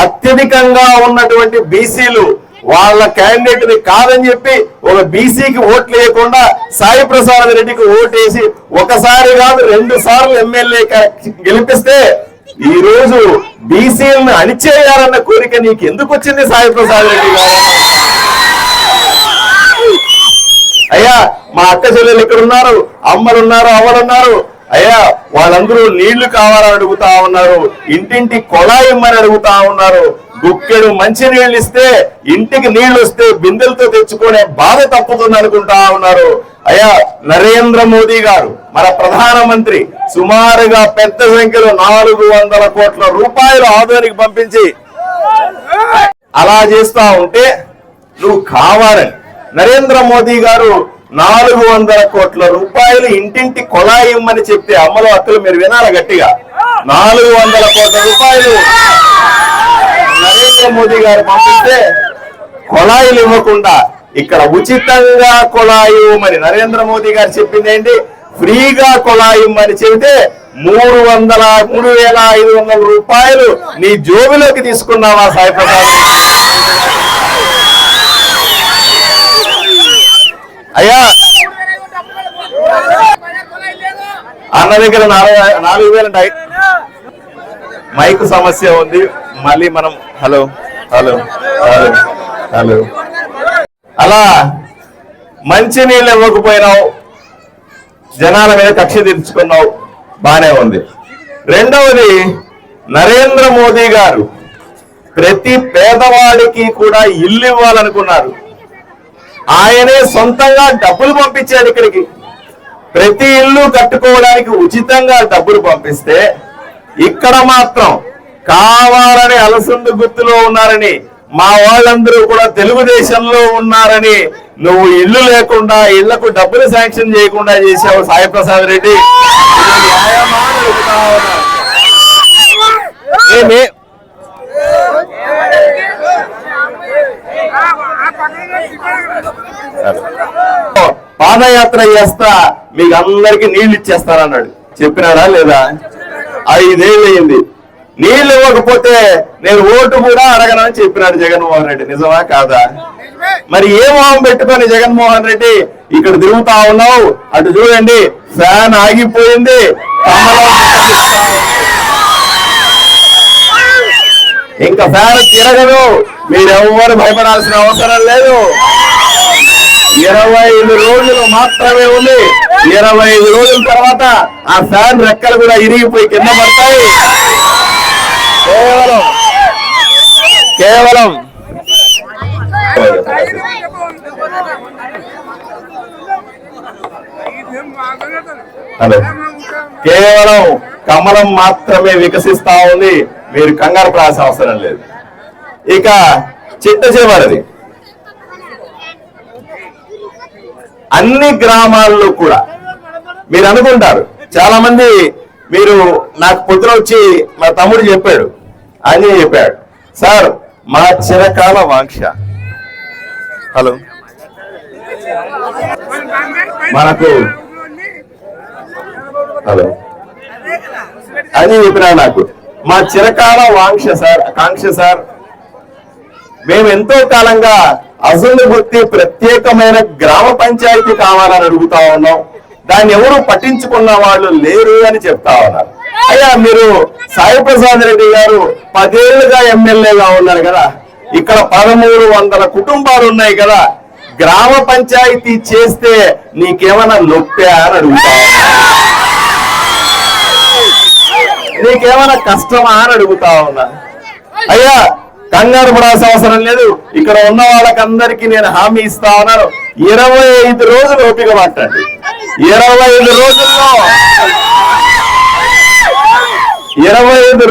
అత్యధికంగా ఉన్నటువంటి బీసీలు వాళ్ళ క్యాండిడేట్ ని కాదని చెప్పి ఒక బీసీకి ఓట్లు వేయకుండా సాయి ప్రసాద్ రెడ్డికి ఓటేసి ఒకసారి కాదు 2 సార్లు ఎమ్మెల్యే గెలిపిస్తే ఈ రోజు బీసీలను అణిచేయాలన్న కోరిక నీకు ఎందుకు వచ్చింది సాయి ప్రసాద్ రెడ్డి గారు? అయ్యా మా అక్క చెల్లెలు ఇక్కడ ఉన్నారు, అమ్మలున్నారు, అవ్వలున్నారు. అయ్యా వాళ్ళందరూ నీళ్లు కావాలని అడుగుతా ఉన్నారు, ఇంటింటి కొళాయి ఇమ్మని అడుగుతా ఉన్నారు. గుక్కెడు మంచి నీళ్ళు ఇస్తే ఇంటికి నీళ్లు వస్తే బిందెలతో తెచ్చుకునే బాధ తప్పుతుంది అనుకుంటా ఉన్నారు. అయ్యా నరేంద్ర మోదీ గారు మన ప్రధానమంత్రి సుమారుగా పెద్ద సంఖ్యలో 400 కోట్ల రూపాయలు ఆదోనికి పంపించి అలా చేస్తా ఉంటే నువ్వు కావాలని నరేంద్ర మోదీ గారు 400 కోట్ల రూపాయలు ఇంటింటి కొళాయి ఇమ్మని చెప్తే అమ్మలు అక్కలు మీరు వినాలి గట్టిగా. 400 కోట్ల రూపాయలు నరేంద్ర మోదీ గారు పంపిస్తే కొళాయిలు ఇవ్వకుండా ఇక్కడ ఉచితంగా కొళాయి ఇవ్వమని నరేంద్ర మోదీ గారు చెప్పింది ఏంటి? ఫ్రీగా కొళాయి ఇవ్వమని చెబితే 3,500 రూపాయలు నీ జోబులోకి తీసుకున్నావా సాయి ప్రసాద్? అయ్యా అన్న దగ్గర 4,000 మైక్ సమస్య ఉంది. మళ్ళీ మనం హలో హలో హలో హలో అలా మంచి నీళ్ళు ఇవ్వకపోయినావు, జనాల మీద కక్ష తీర్చుకున్నావు, బానే ఉంది. రెండవది, నరేంద్ర మోదీ గారు ప్రతి పేదవాడికి కూడా ఇల్లు ఇవ్వాలనుకున్నారు. ఆయనే సొంతంగా డబ్బులు పంపించాడు ఇక్కడికి. ప్రతి ఇల్లు కట్టుకోవడానికి ఉచితంగా డబ్బులు పంపిస్తే ఇక్కడ మాత్రం కావాలని అలసందు గుర్తులో ఉన్నారని, మా వాళ్ళందరూ కూడా తెలుగుదేశంలో ఉన్నారని నువ్వు ఇల్లు లేకుండా ఇళ్లకు డబ్బులు శాంక్షన్ చేయకుండా చేశావు సాయి ప్రసాద్ రెడ్డి. పాదయాత్ర చేస్తా మీకు అందరికి నీళ్లు ఇచ్చేస్తానన్నాడు. చెప్పినాడా లేదా? 5 ఏళ్ళు అయింది. నీళ్లు ఇవ్వకపోతే నేను ఓటు కూడా అడగనని చెప్పినాడు జగన్మోహన్ రెడ్డి. నిజమా కాదా? మరి ఏ మొహం పెట్టుకొని జగన్మోహన్ రెడ్డి ఇక్కడ తిరుగుతా ఉన్నావు? అటు చూడండి, ఫ్యాన్ ఆగిపోయింది, ఇంకా ఫ్యాన్ తిరగదు. మీరెవ్వరు భయపడాల్సిన అవసరం లేదు. 25 రోజులు మాత్రమే ఉంది. 25 రోజుల తర్వాత ఆ ఫ్యాన్ రెక్కలు కూడా ఇరిగిపోయి కింద పడతాయి. కేవలం హలో కేవలం కమలం మాత్రమే వికసిస్తా ఉంది. మీరు కంగారు పడాల్సిన అవసరం లేదు. ఇక చిట్ట చివరిది, అన్ని గ్రామాల్లో కూడా మీరు అనుకుంటారు చాలా మంది, మీరు నాకు పొద్దున వచ్చి మా తమ్ముడు చెప్పాడు, అని చెప్పాడు, సార్ మా చిరకాల వాంక్ష హలో మనకు హలో అని చెప్పినా నాకు మా చిరకాల కాంక్ష సార్, మేము ఎంతో కాలంగా అసలు గుర్తి ప్రత్యేకమైన గ్రామ పంచాయతీ కావాలని అడుగుతా ఉన్నాం. దాన్ని ఎవరు పట్టించుకున్న వాళ్ళు లేరు అని చెప్తా ఉన్నారు. అయ్యా మీరు సాయి ప్రసాద్ రెడ్డి గారు 10 ఏళ్లుగా ఎమ్మెల్యేగా ఉన్నారు కదా, ఇక్కడ 1300 కుటుంబాలు ఉన్నాయి కదా, గ్రామ పంచాయతీ చేస్తే నీకేమైనా నొప్పా అని అడుగుతా ఉన్నా. నీకేమైనా కష్టమా అని అడుగుతా ఉన్నా. అయ్యా కంగారు పడాల్సిన అవసరం లేదు. ఇక్కడ ఉన్న వాళ్ళకందరికీ నేను హామీ ఇస్తా ఉన్నాను, 25 రోజులు ఓపిక పట్టండి. 25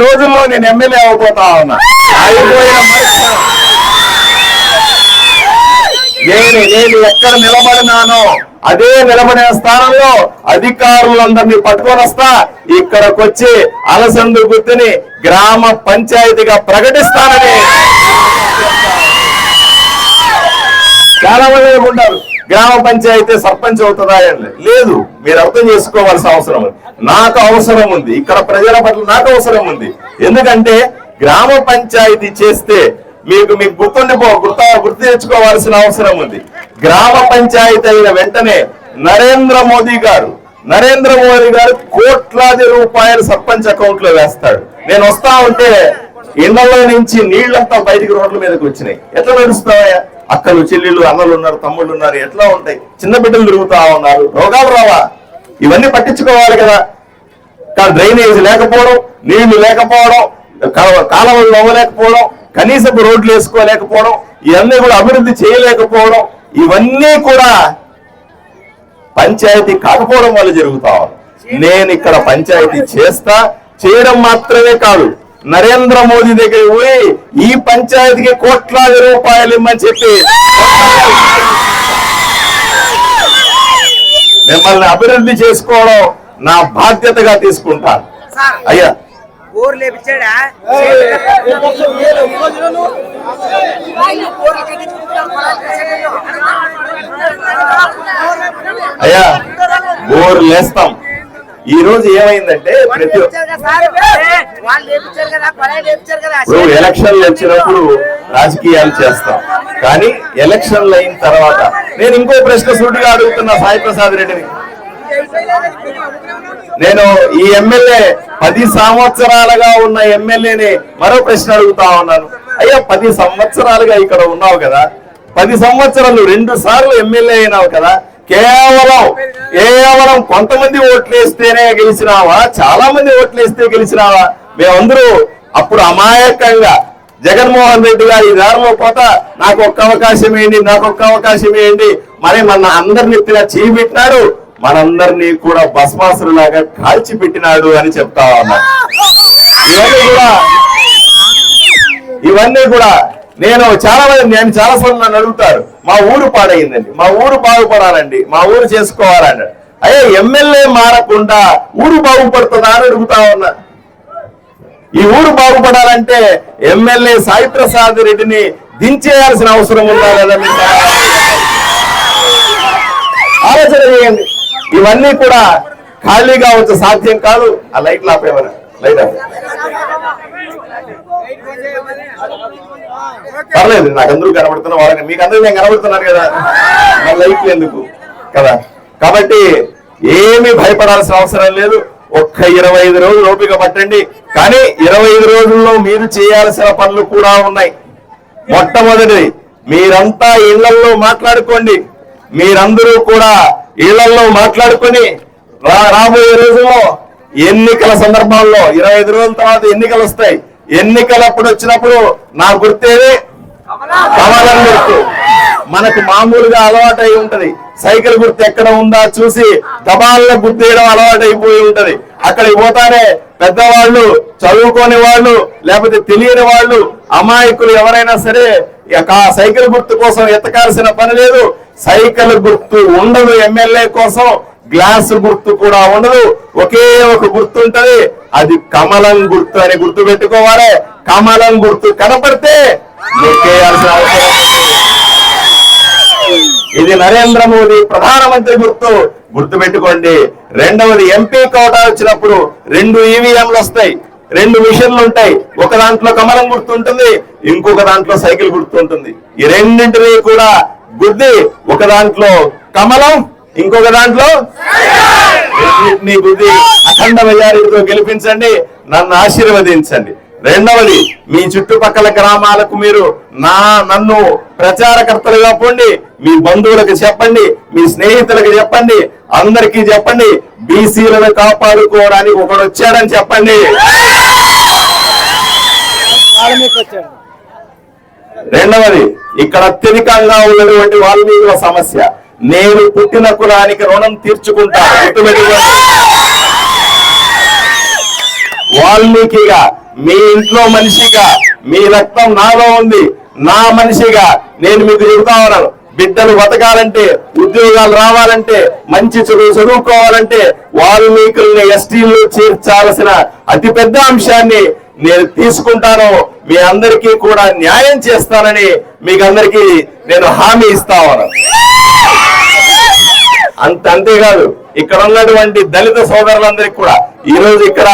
రోజుల్లో నేను ఎమ్మెల్యే అయిపోతా ఉన్నా. అయిపోయిన నేను ఎక్కడ నిలబడినానో అదే నిలబడిన స్థానంలో అధికారులందరినీ పట్టుకొని వస్తా, ఇక్కడికి వచ్చి అలసందు గుర్తుని గ్రామ పంచాయతీగా ప్రకటిస్తానని. చాలా మంది అనుకుంటారు గ్రామ పంచాయతీ సర్పంచ్ అవుతుందా అని. లేదు, మీరు అర్థం చేసుకోవాల్సిన అవసరం ఉంది. నాకు అవసరం ఉంది, ఇక్కడ ప్రజల పట్ల నాకు అవసరం ఉంది. ఎందుకంటే గ్రామ పంచాయతీ చేస్తే మీకు గుర్తు తెచ్చుకోవాల్సిన అవసరం ఉంది. గ్రామ పంచాయతీ అయిన వెంటనే నరేంద్ర మోదీ గారు కోట్లాది రూపాయలు సర్పంచ్ అకౌంట్ లో వేస్తాడు. నేను వస్తా ఉంటే ఇళ్లలో నుంచి నీళ్లంతా బయటికి రోడ్ల మీదకి వచ్చినాయి. ఎట్లా నడుస్తావా? అక్కలు చెల్లెళ్ళు అన్నలు ఉన్నారు, తమ్ముళ్ళు ఉన్నారు, ఎట్లా ఉంటాయి? చిన్న బిడ్డలు తిరుగుతా ఉన్నారు, రోగాలు రావా? ఇవన్నీ పట్టించుకోవాలి కదా. కానీ డ్రైనేజ్ లేకపోవడం, నీళ్లు లేకపోవడం, కాలువలు నవ్వలేకపోవడం, కనీసపు రోడ్లు వేసుకోలేకపోవడం, ఇవన్నీ కూడా అభివృద్ధి చేయలేకపోవడం, ఇవన్నీ కూడా పంచాయతీ కాకపోవడం వల్ల జరుగుతా ఉంది. నేను ఇక్కడ పంచాయతీ చేయడం మాత్రమే కాదు, నరేంద్ర మోదీ దగ్గర పోయి ఈ పంచాయతీకి కోట్లాది రూపాయలు ఇమ్మని చెప్పి మిమ్మల్ని అభివృద్ధి చేసుకోవడం నా బాధ్యతగా తీసుకుంటాను. అయ్యా బోర్ లేస్తాం. ఈ రోజు ఏమైందంటే ఇప్పుడు ఎలక్షన్లు వచ్చినప్పుడు రాజకీయాలు చేస్తాం, కానీ ఎలక్షన్లు అయిన తర్వాత నేను ఇంకో ప్రశ్న సూటిగా అడుగుతున్నా సాయి ప్రసాద్ రెడ్డిని. నేను ఈ ఎమ్మెల్యే 10 సంవత్సరాలుగా ఉన్న ఎమ్మెల్యేని మరో ప్రశ్న అడుగుతా ఉన్నాను. అయ్యా, 10 సంవత్సరాలుగా ఇక్కడ ఉన్నావు కదా, 10 సంవత్సరాలు 2 సార్లు ఎమ్మెల్యే అయినావు కదా, కేవలం కొంతమంది ఓట్లేస్తేనే గెలిచినావా, చాలా మంది ఓట్లేస్తే గెలిచినావా? మేమందరూ అప్పుడు అమాయకంగా జగన్మోహన్ రెడ్డి గారు ఈ దారిలో పోతా నాకు ఒక్క అవకాశం ఏంటి మరి మన అందరిని చేయి పెట్టినాడు, మనందరినీ కూడా భస్మాసురులాగా కాల్చి పెట్టినాడు అని చెప్తా ఉన్నా. ఇవన్నీ కూడా నేను చాలా సార్లు నన్ను అడుగుతారు, మా ఊరు పాడైందండి, మా ఊరు బాగుపడాలండి, మా ఊరు చేసుకోవాలండి. అయ్యే, ఎమ్మెల్యే మారకుండా ఊరు బాగుపడుతుందా అని అడుగుతా ఉన్నా. ఈ ఊరు బాగుపడాలంటే ఎమ్మెల్యే సాయి ప్రసాద్ రెడ్డిని దించేయాల్సిన అవసరం ఉందా లేదా? ఆలోచన చేయండి. ఇవన్నీ కూడా ఖాళీగా వచ్చే సాధ్యం కాదు. ఆ లైట్లు ఆపేమన్నా, లైట్ పర్లేదు, నాకు అందరూ కనబడుతున్నా వాళ్ళని, మీకు అందరూ నేను కనబడుతున్నారు కదా, లైట్లు ఎందుకు కదా. కాబట్టి ఏమీ భయపడాల్సిన అవసరం లేదు. ఒక్క 25 రోజులు ఓపిక పట్టండి. కానీ 25 రోజుల్లో మీరు చేయాల్సిన పనులు కూడా ఉన్నాయి. మొట్టమొదటిది, మీరంతా ఇళ్లలో మాట్లాడుకోండి. మీరందరూ కూడా ఇళ్లలో మాట్లాడుకొని రాబోయే రోజుల్లో ఎన్నికల సందర్భాల్లో 25 రోజుల తర్వాత ఎన్నికలు వస్తాయి. ఎన్నికలప్పుడు వచ్చినప్పుడు నా గుర్తేది కమలం గుర్తు. మనకు మామూలుగా అలవాటు అయి ఉంటది, సైకిల్ గుర్తు ఎక్కడ ఉందా చూసి దబాల్లో గుర్తేయడం అలవాటు అయిపోయి ఉంటది. అక్కడికి పోతానే పెద్దవాళ్ళు, చదువుకోని వాళ్ళు, లేకపోతే తెలియని వాళ్ళు, అమాయకులు ఎవరైనా సరే సైకిల్ గుర్తు కోసం ఎత్తకాల్సిన పని లేదు. సైకిల్ గుర్తు ఉండదు ఎమ్మెల్యే కోసం, గ్లాస్ గుర్తు కూడా ఉండదు. ఒకే ఒక గుర్తు ఉంటది, అది కమలం గుర్తు అని గుర్తు పెట్టుకోవాలి. కమలం గుర్తు కనపడితే నొక్కేయాల్సిన అవసరం. ఇది నరేంద్ర మోదీ ప్రధానమంత్రి గుర్తు పెట్టుకోండి. రెండవది, ఎంపీ కోటా వచ్చినప్పుడు 2 ఈవీఎంలు వస్తాయి, 2 మిషన్లు ఉంటాయి. ఒక దాంట్లో కమలం గుర్తు ఉంటుంది, ఇంకొక దాంట్లో సైకిల్ గుర్తు ఉంటుంది. ఈ రెండింటినీ కూడా గుర్తి, ఒక దాంట్లో కమలం, ఇంకొక దాంట్లో గుర్తి అఖండ మెజారిటీతో గెలిపించండి, నన్ను ఆశీర్వదించండి. రెండవది, మీ చుట్టుపక్కల గ్రామాలకు మీరు నన్ను ప్రచారకర్తలుగా పొండి. మీ బంధువులకు చెప్పండి, మీ స్నేహితులకు చెప్పండి, అందరికీ చెప్పండి, బీసీలను కాపాడుకోవడానికి ఒకడు వచ్చాడని చెప్పండి. రెండవది, ఇక్కడ అత్యధికంగా ఉన్నటువంటి వాల్మీకుల సమస్య. నేను పుట్టిన కులానికి రుణం తీర్చుకుంటా. వాల్మీకిగా, మీ ఇంట్లో మనిషిగా, మీ రక్తం నాలో ఉంది, నా మనిషిగా నేను మీకు చెబుతా ఉన్నాను, బిడ్డలు బతకాలంటే, ఉద్యోగాలు రావాలంటే, మంచి చదువుకోవాలంటే వాల్మీకుల్ని ఎస్టీల్లో చేర్చాల్సిన అతిపెద్ద అంశాన్ని నేను తీసుకుంటాను. మీ అందరికీ కూడా న్యాయం చేస్తానని మీకు అందరికీ నేను హామీ ఇస్తా ఉన్నాను. అంతేకాదు ఇక్కడ ఉన్నటువంటి దళిత సోదరులందరికీ కూడా ఈ రోజు ఇక్కడ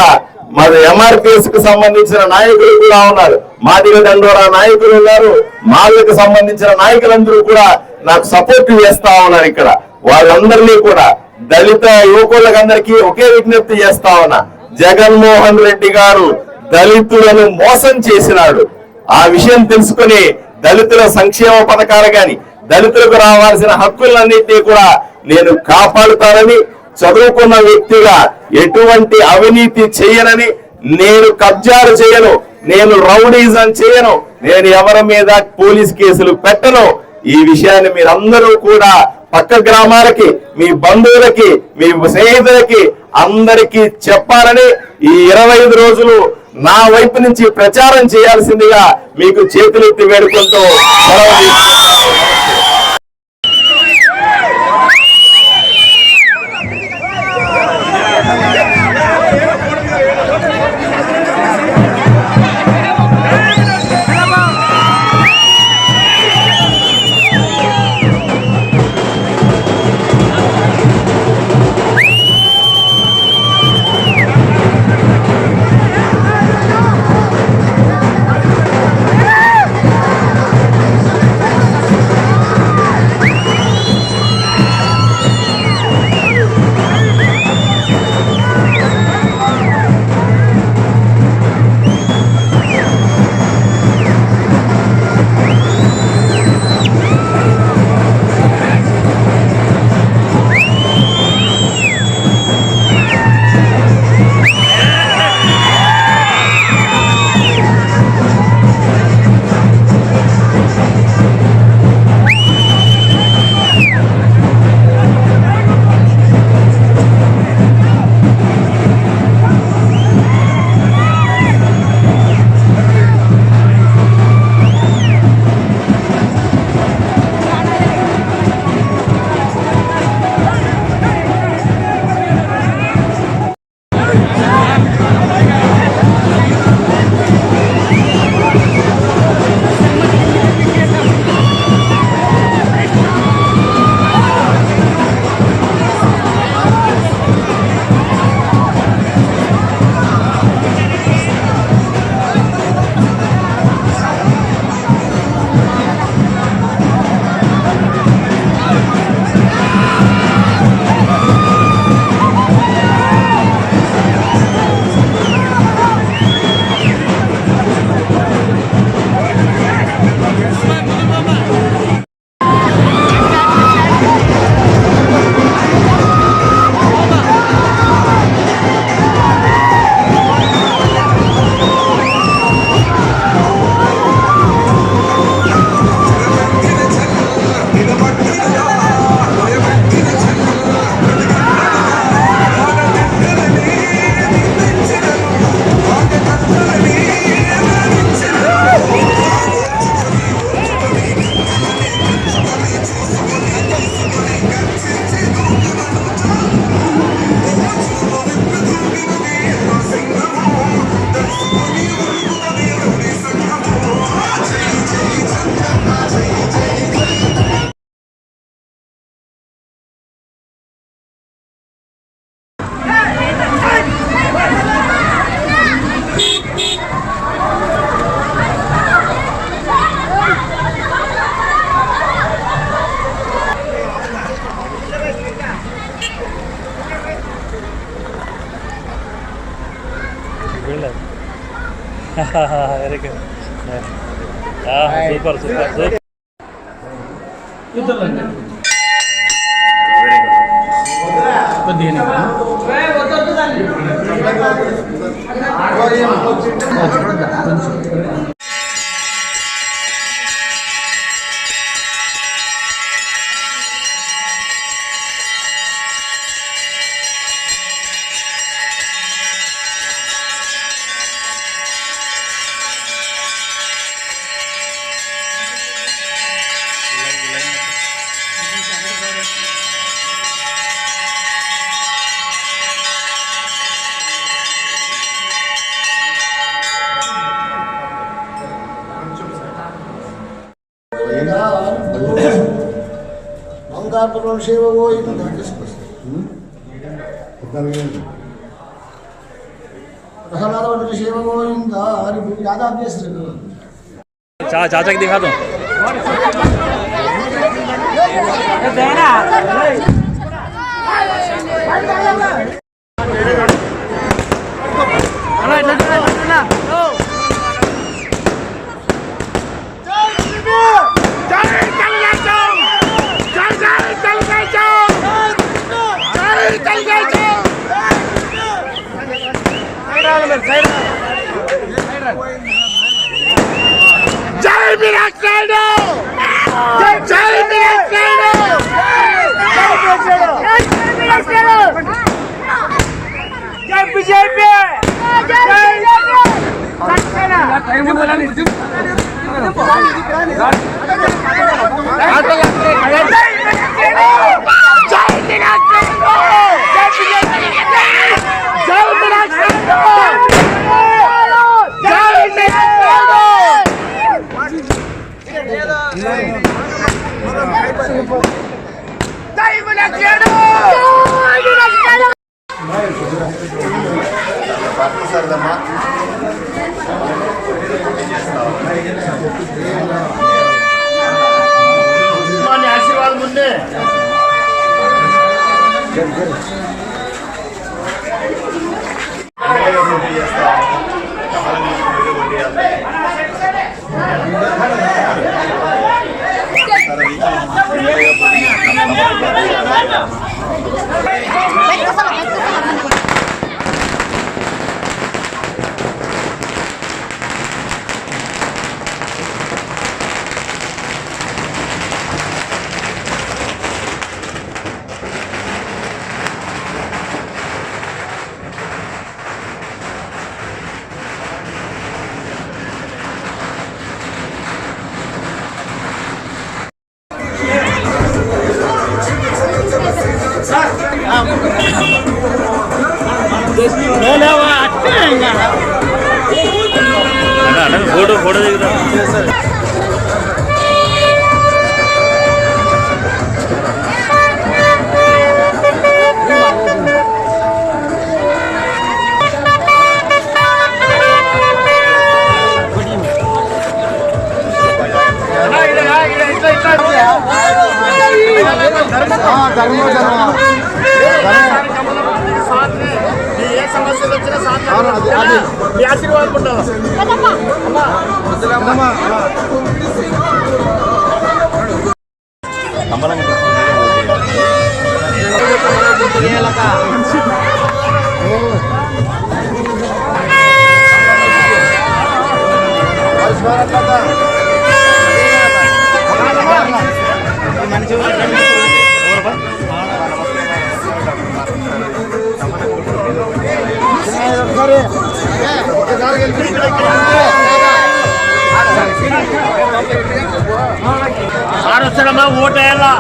మన ఎంఆర్పిఎస్ కు సంబంధించిన నాయకులు కూడా ఉన్నారు, మాదిగ దండోరా నాయకులు ఉన్నారు, మాలకు సంబంధించిన నాయకులందరూ కూడా నాకు సపోర్ట్ చేస్తా ఉన్నారు. ఇక్కడ వాళ్ళందరినీ కూడా దళిత యువకులందరికీ ఒకే విజ్ఞప్తి చేస్తా ఉన్నా, జగన్మోహన్ రెడ్డి గారు దళితులను మోసం చేసినాడు. ఆ విషయం తెలుసుకుని దళితుల సంక్షేమ పథకాలు గాని దళితులకు రావాల్సిన హక్కులన్నింటినీ కూడా నేను కాపాడుతానని, చదువుకున్న వ్యక్తిగా ఎటువంటి అవినీతి చేయనని, నేను కబ్జాలు చేయను, నేను రౌడీజం చేయను, నేను ఎవరి మీద పోలీస్ కేసులు పెట్టను. ఈ విషయాన్ని మీరందరూ కూడా పక్క గ్రామాలకి, మీ బంధువులకి, మీ స్నేహితులకి అందరికీ చెప్పాలని ఈ 25 రోజులు నా వైపు నుంచి ప్రచారం చేయాల్సిందిగా మీకు చేతులెత్తి వేడుకుంటూ సెలవు తీసుకుంటున్నాను. Very good. Super, super, super. ప్రసాద సేవ గోవింద प्रहलाद सेवा गोविंद याद आप चाचा की दिखा दो जय विराट नायडू जय विराट नायडू जय बीजेपी आशीर्वाद मुन्ने फोटो फोटो दिखता आशीर्वाद సార్ వచ్చాడమ్మా ఓటు వేయాలా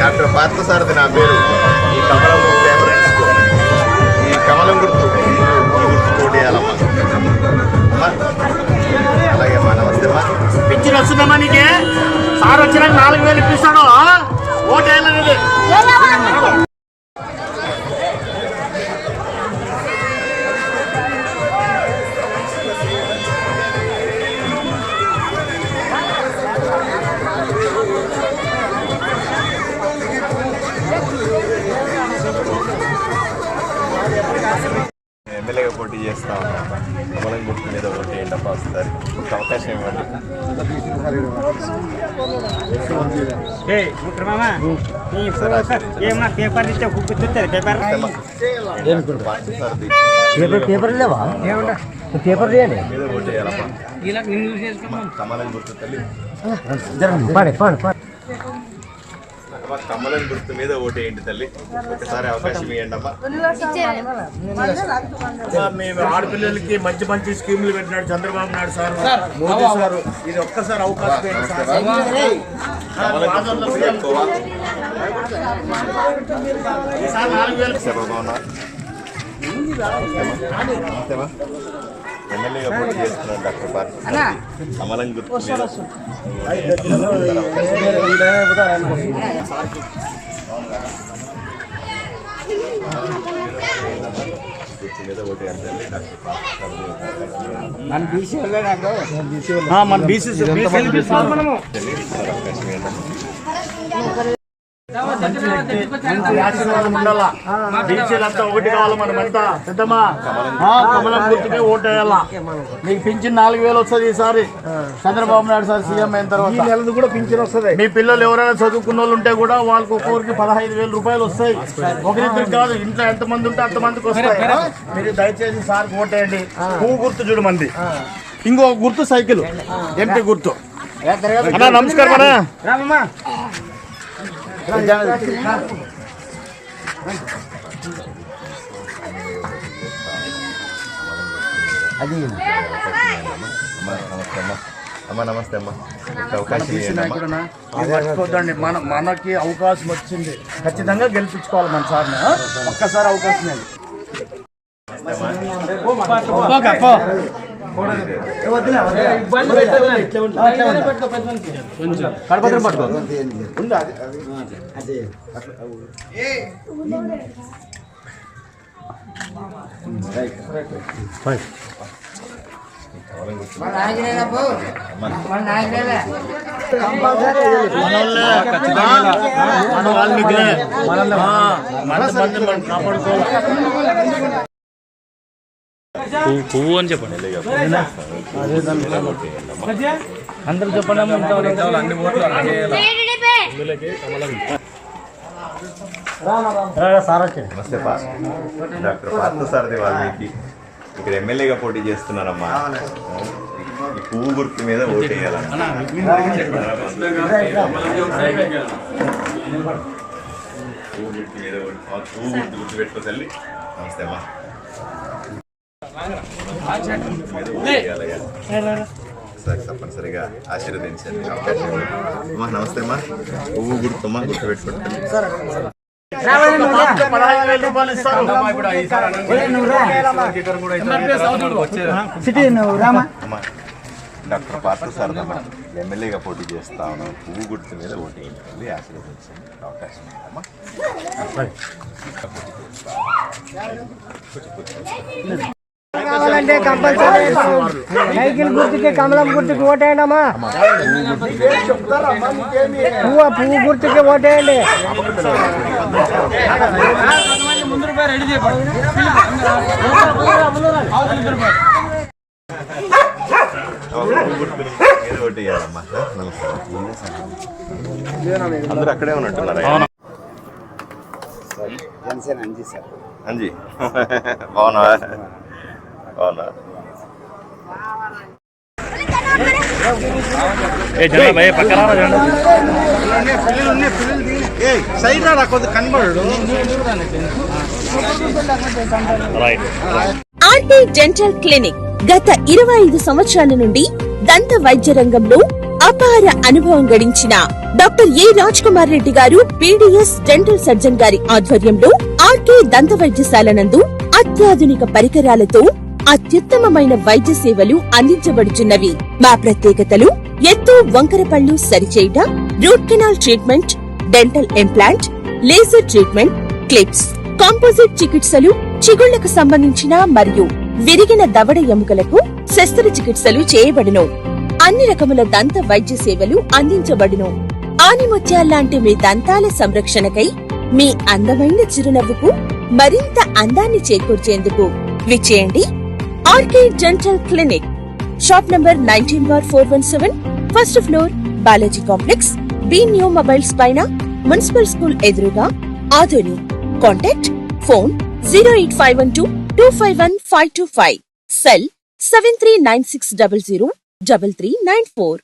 డాక్టర్ పార్థసారథి నా పేరు. ఈ కమలం పేపర్ తీసుకో. ఈ కమలం గుర్తు ఈ గుర్తు పోటీ వేయాలమ్మా. అమ్మా అలాగే అమ్మా. నమస్తే అమ్మా. పిచ్చిన వస్తుందమ్మా నీకే. సార్ వచ్చినాక 4000 ఇప్పిస్తాడు. ఓటు వేయాలనేది ఎమ్మెల్యేగా పోటీ చేస్తా ఉన్నా. కమలం గుర్తు మీద ఓటు వేయండి అమ్మా. వస్తారు ఒక అవకాశం ఇవ్వండి. పేపర్ లేవా పేపర్ చేయండి మీద ఓటు వేయాలమ్మా. కమలం గుర్తు తల్లి. కమలం గుర్తు మీద ఓటు వేయండి తల్లి. ఒకసారి అవకాశం ఇవ్వండి అమ్మా. మేము ఆడపిల్లలకి మంచి మంచి స్కీములు పెట్టినాడు చంద్రబాబు నాయుడు సార్, మోదీ సార్. ఇది ఒక్కసారి అవకాశం ఇవ్వండి సార్. ఈసారి 4000 అంతేమా? ఎమ్మెల్యేగా పోటీ చేస్తున్నాడు డాక్టర్ పార్థసారథి కమలం గుర్తు మీద ఓటు వేయాలి డాక్టర్ పార్థసారథి మన బీసీ బీసీలంతా ఒకటి కావాలి, మనమంతా సిద్ధమా? కమలం గుర్తుకే ఓటు వేయాలా. మీకు పింఛన్ 4,000 వస్తుంది ఈసారి చంద్రబాబు నాయుడు సార్ సీఎం అయిన తర్వాత కూడా పింఛన్ వస్తుంది. మీ పిల్లలు ఎవరైనా చదువుకున్న వాళ్ళు ఉంటే కూడా వాళ్ళకి ఒక్కొక్కరికి 15,000 రూపాయలు వస్తాయి. ఒకరిద్దరికి కాదు, ఇంట్లో ఎంతమంది ఉంటే అంతమందికి వస్తాయి. మీరు దయచేసి సార్కి ఓటేయండి. పువ్వు గుర్తు చూడమంది, ఇంకో గుర్తు సైకిల్, ఎంపీ గుర్తు. అన్నా నమస్కారం అన్నా. అమ్మా నమస్తే అమ్మా. అవకాశం మర్చిపోద్దండి, మనకి అవకాశం వచ్చింది, ఖచ్చితంగా గెలిపించుకోవాలి మన సార్ని. ఒక్కసారి అవకాశం లేదు. కడపత్రం పట్టుకో. పువ్వు అని చెప్పండి, అందరూ చెప్పండి. నమస్తే డాక్టర్ పార్థసారథి వాల్మీకి ఇక్కడ ఎమ్మెల్యేగా పోటీ చేస్తున్నారమ్మా. ఈ పువ్వు గుర్తు మీద ఓటు వేయాలన్నా. పువ్వు గుర్తు మీద పువ్వు గుర్తు గుర్తు పెట్టుకో తల్లి. నమస్తే అమ్మా. సార్ తప్పనిసరిగా ఆశీర్వదించండి. అవకాశం అమ్మా. నమస్తే అమ్మా. పువ్వు గుర్తు అమ్మా, గుర్తు పెట్టుకోండి. డాక్టర్ పార్థసారథి అమ్మా ఎమ్మెల్యేగా పోటీ చేస్తా ఉన్నాం. పువ్వు గుర్తు మీద ఓటు వేయండి, ఆశీర్వదించండి. అవకాశం అమ్మా. కావాలంటే కంపల్సరీ సైకిల్ గుర్తుకి, కమలం గుర్తుకి ఓటేయండమ్మా. పువ్వు గుర్తుకి ఓటేయండి. ఓటు వేయాలమ్మా. అందరూ అక్కడే ఉన్నట్టున్నారు. అంజీ బాగున్నా బాగున్నా. ఆర్టీ డెంటల్ క్లినిక్ గత 25 సంవత్సరాల నుండి దంత వైద్య రంగంలో అపార అనుభవం గడించిన డాక్టర్ ఏ రాజ్ కుమార్ రెడ్డి గారు పీడీఎస్ డెంటల్ సర్జన్ గారి ఆధ్వర్యంలో ఆర్కే దంత వైద్యశాల నందు అత్యాధునిక పరికరాలతో అత్యుత్తమమైన వైద్య సేవలు అందించబడుచున్నవి. మా ప్రత్యేకతలు ఎత్తు వంకర పళ్ళు సరిచేయుట, root canal treatment, dental implant, laser treatment, clips, composite చికిత్సలు, చిగుళ్లకు సంబంధించిన మరియు విరిగిన దవడ ఎముకలకు శస్త్రచికిత్సలు చేయబడును. అన్ని రకముల దంత వైద్య సేవలు అందించబడును. ఆనిముత్యాల్లాంటి మీ దంతాల సంరక్షణకై మీ అందమైన చిరునవ్వుకు మరింత అందాన్ని చేకూర్చేందుకు విచ్చేయండి RK dental clinic. Shop number 19/417, first floor, Balaji complex, B new mobiles పైన, మున్సిపల్ స్కూల్ ఎదురుగా, ఆదోని. Contact phone 08512251525, cell 7396003394.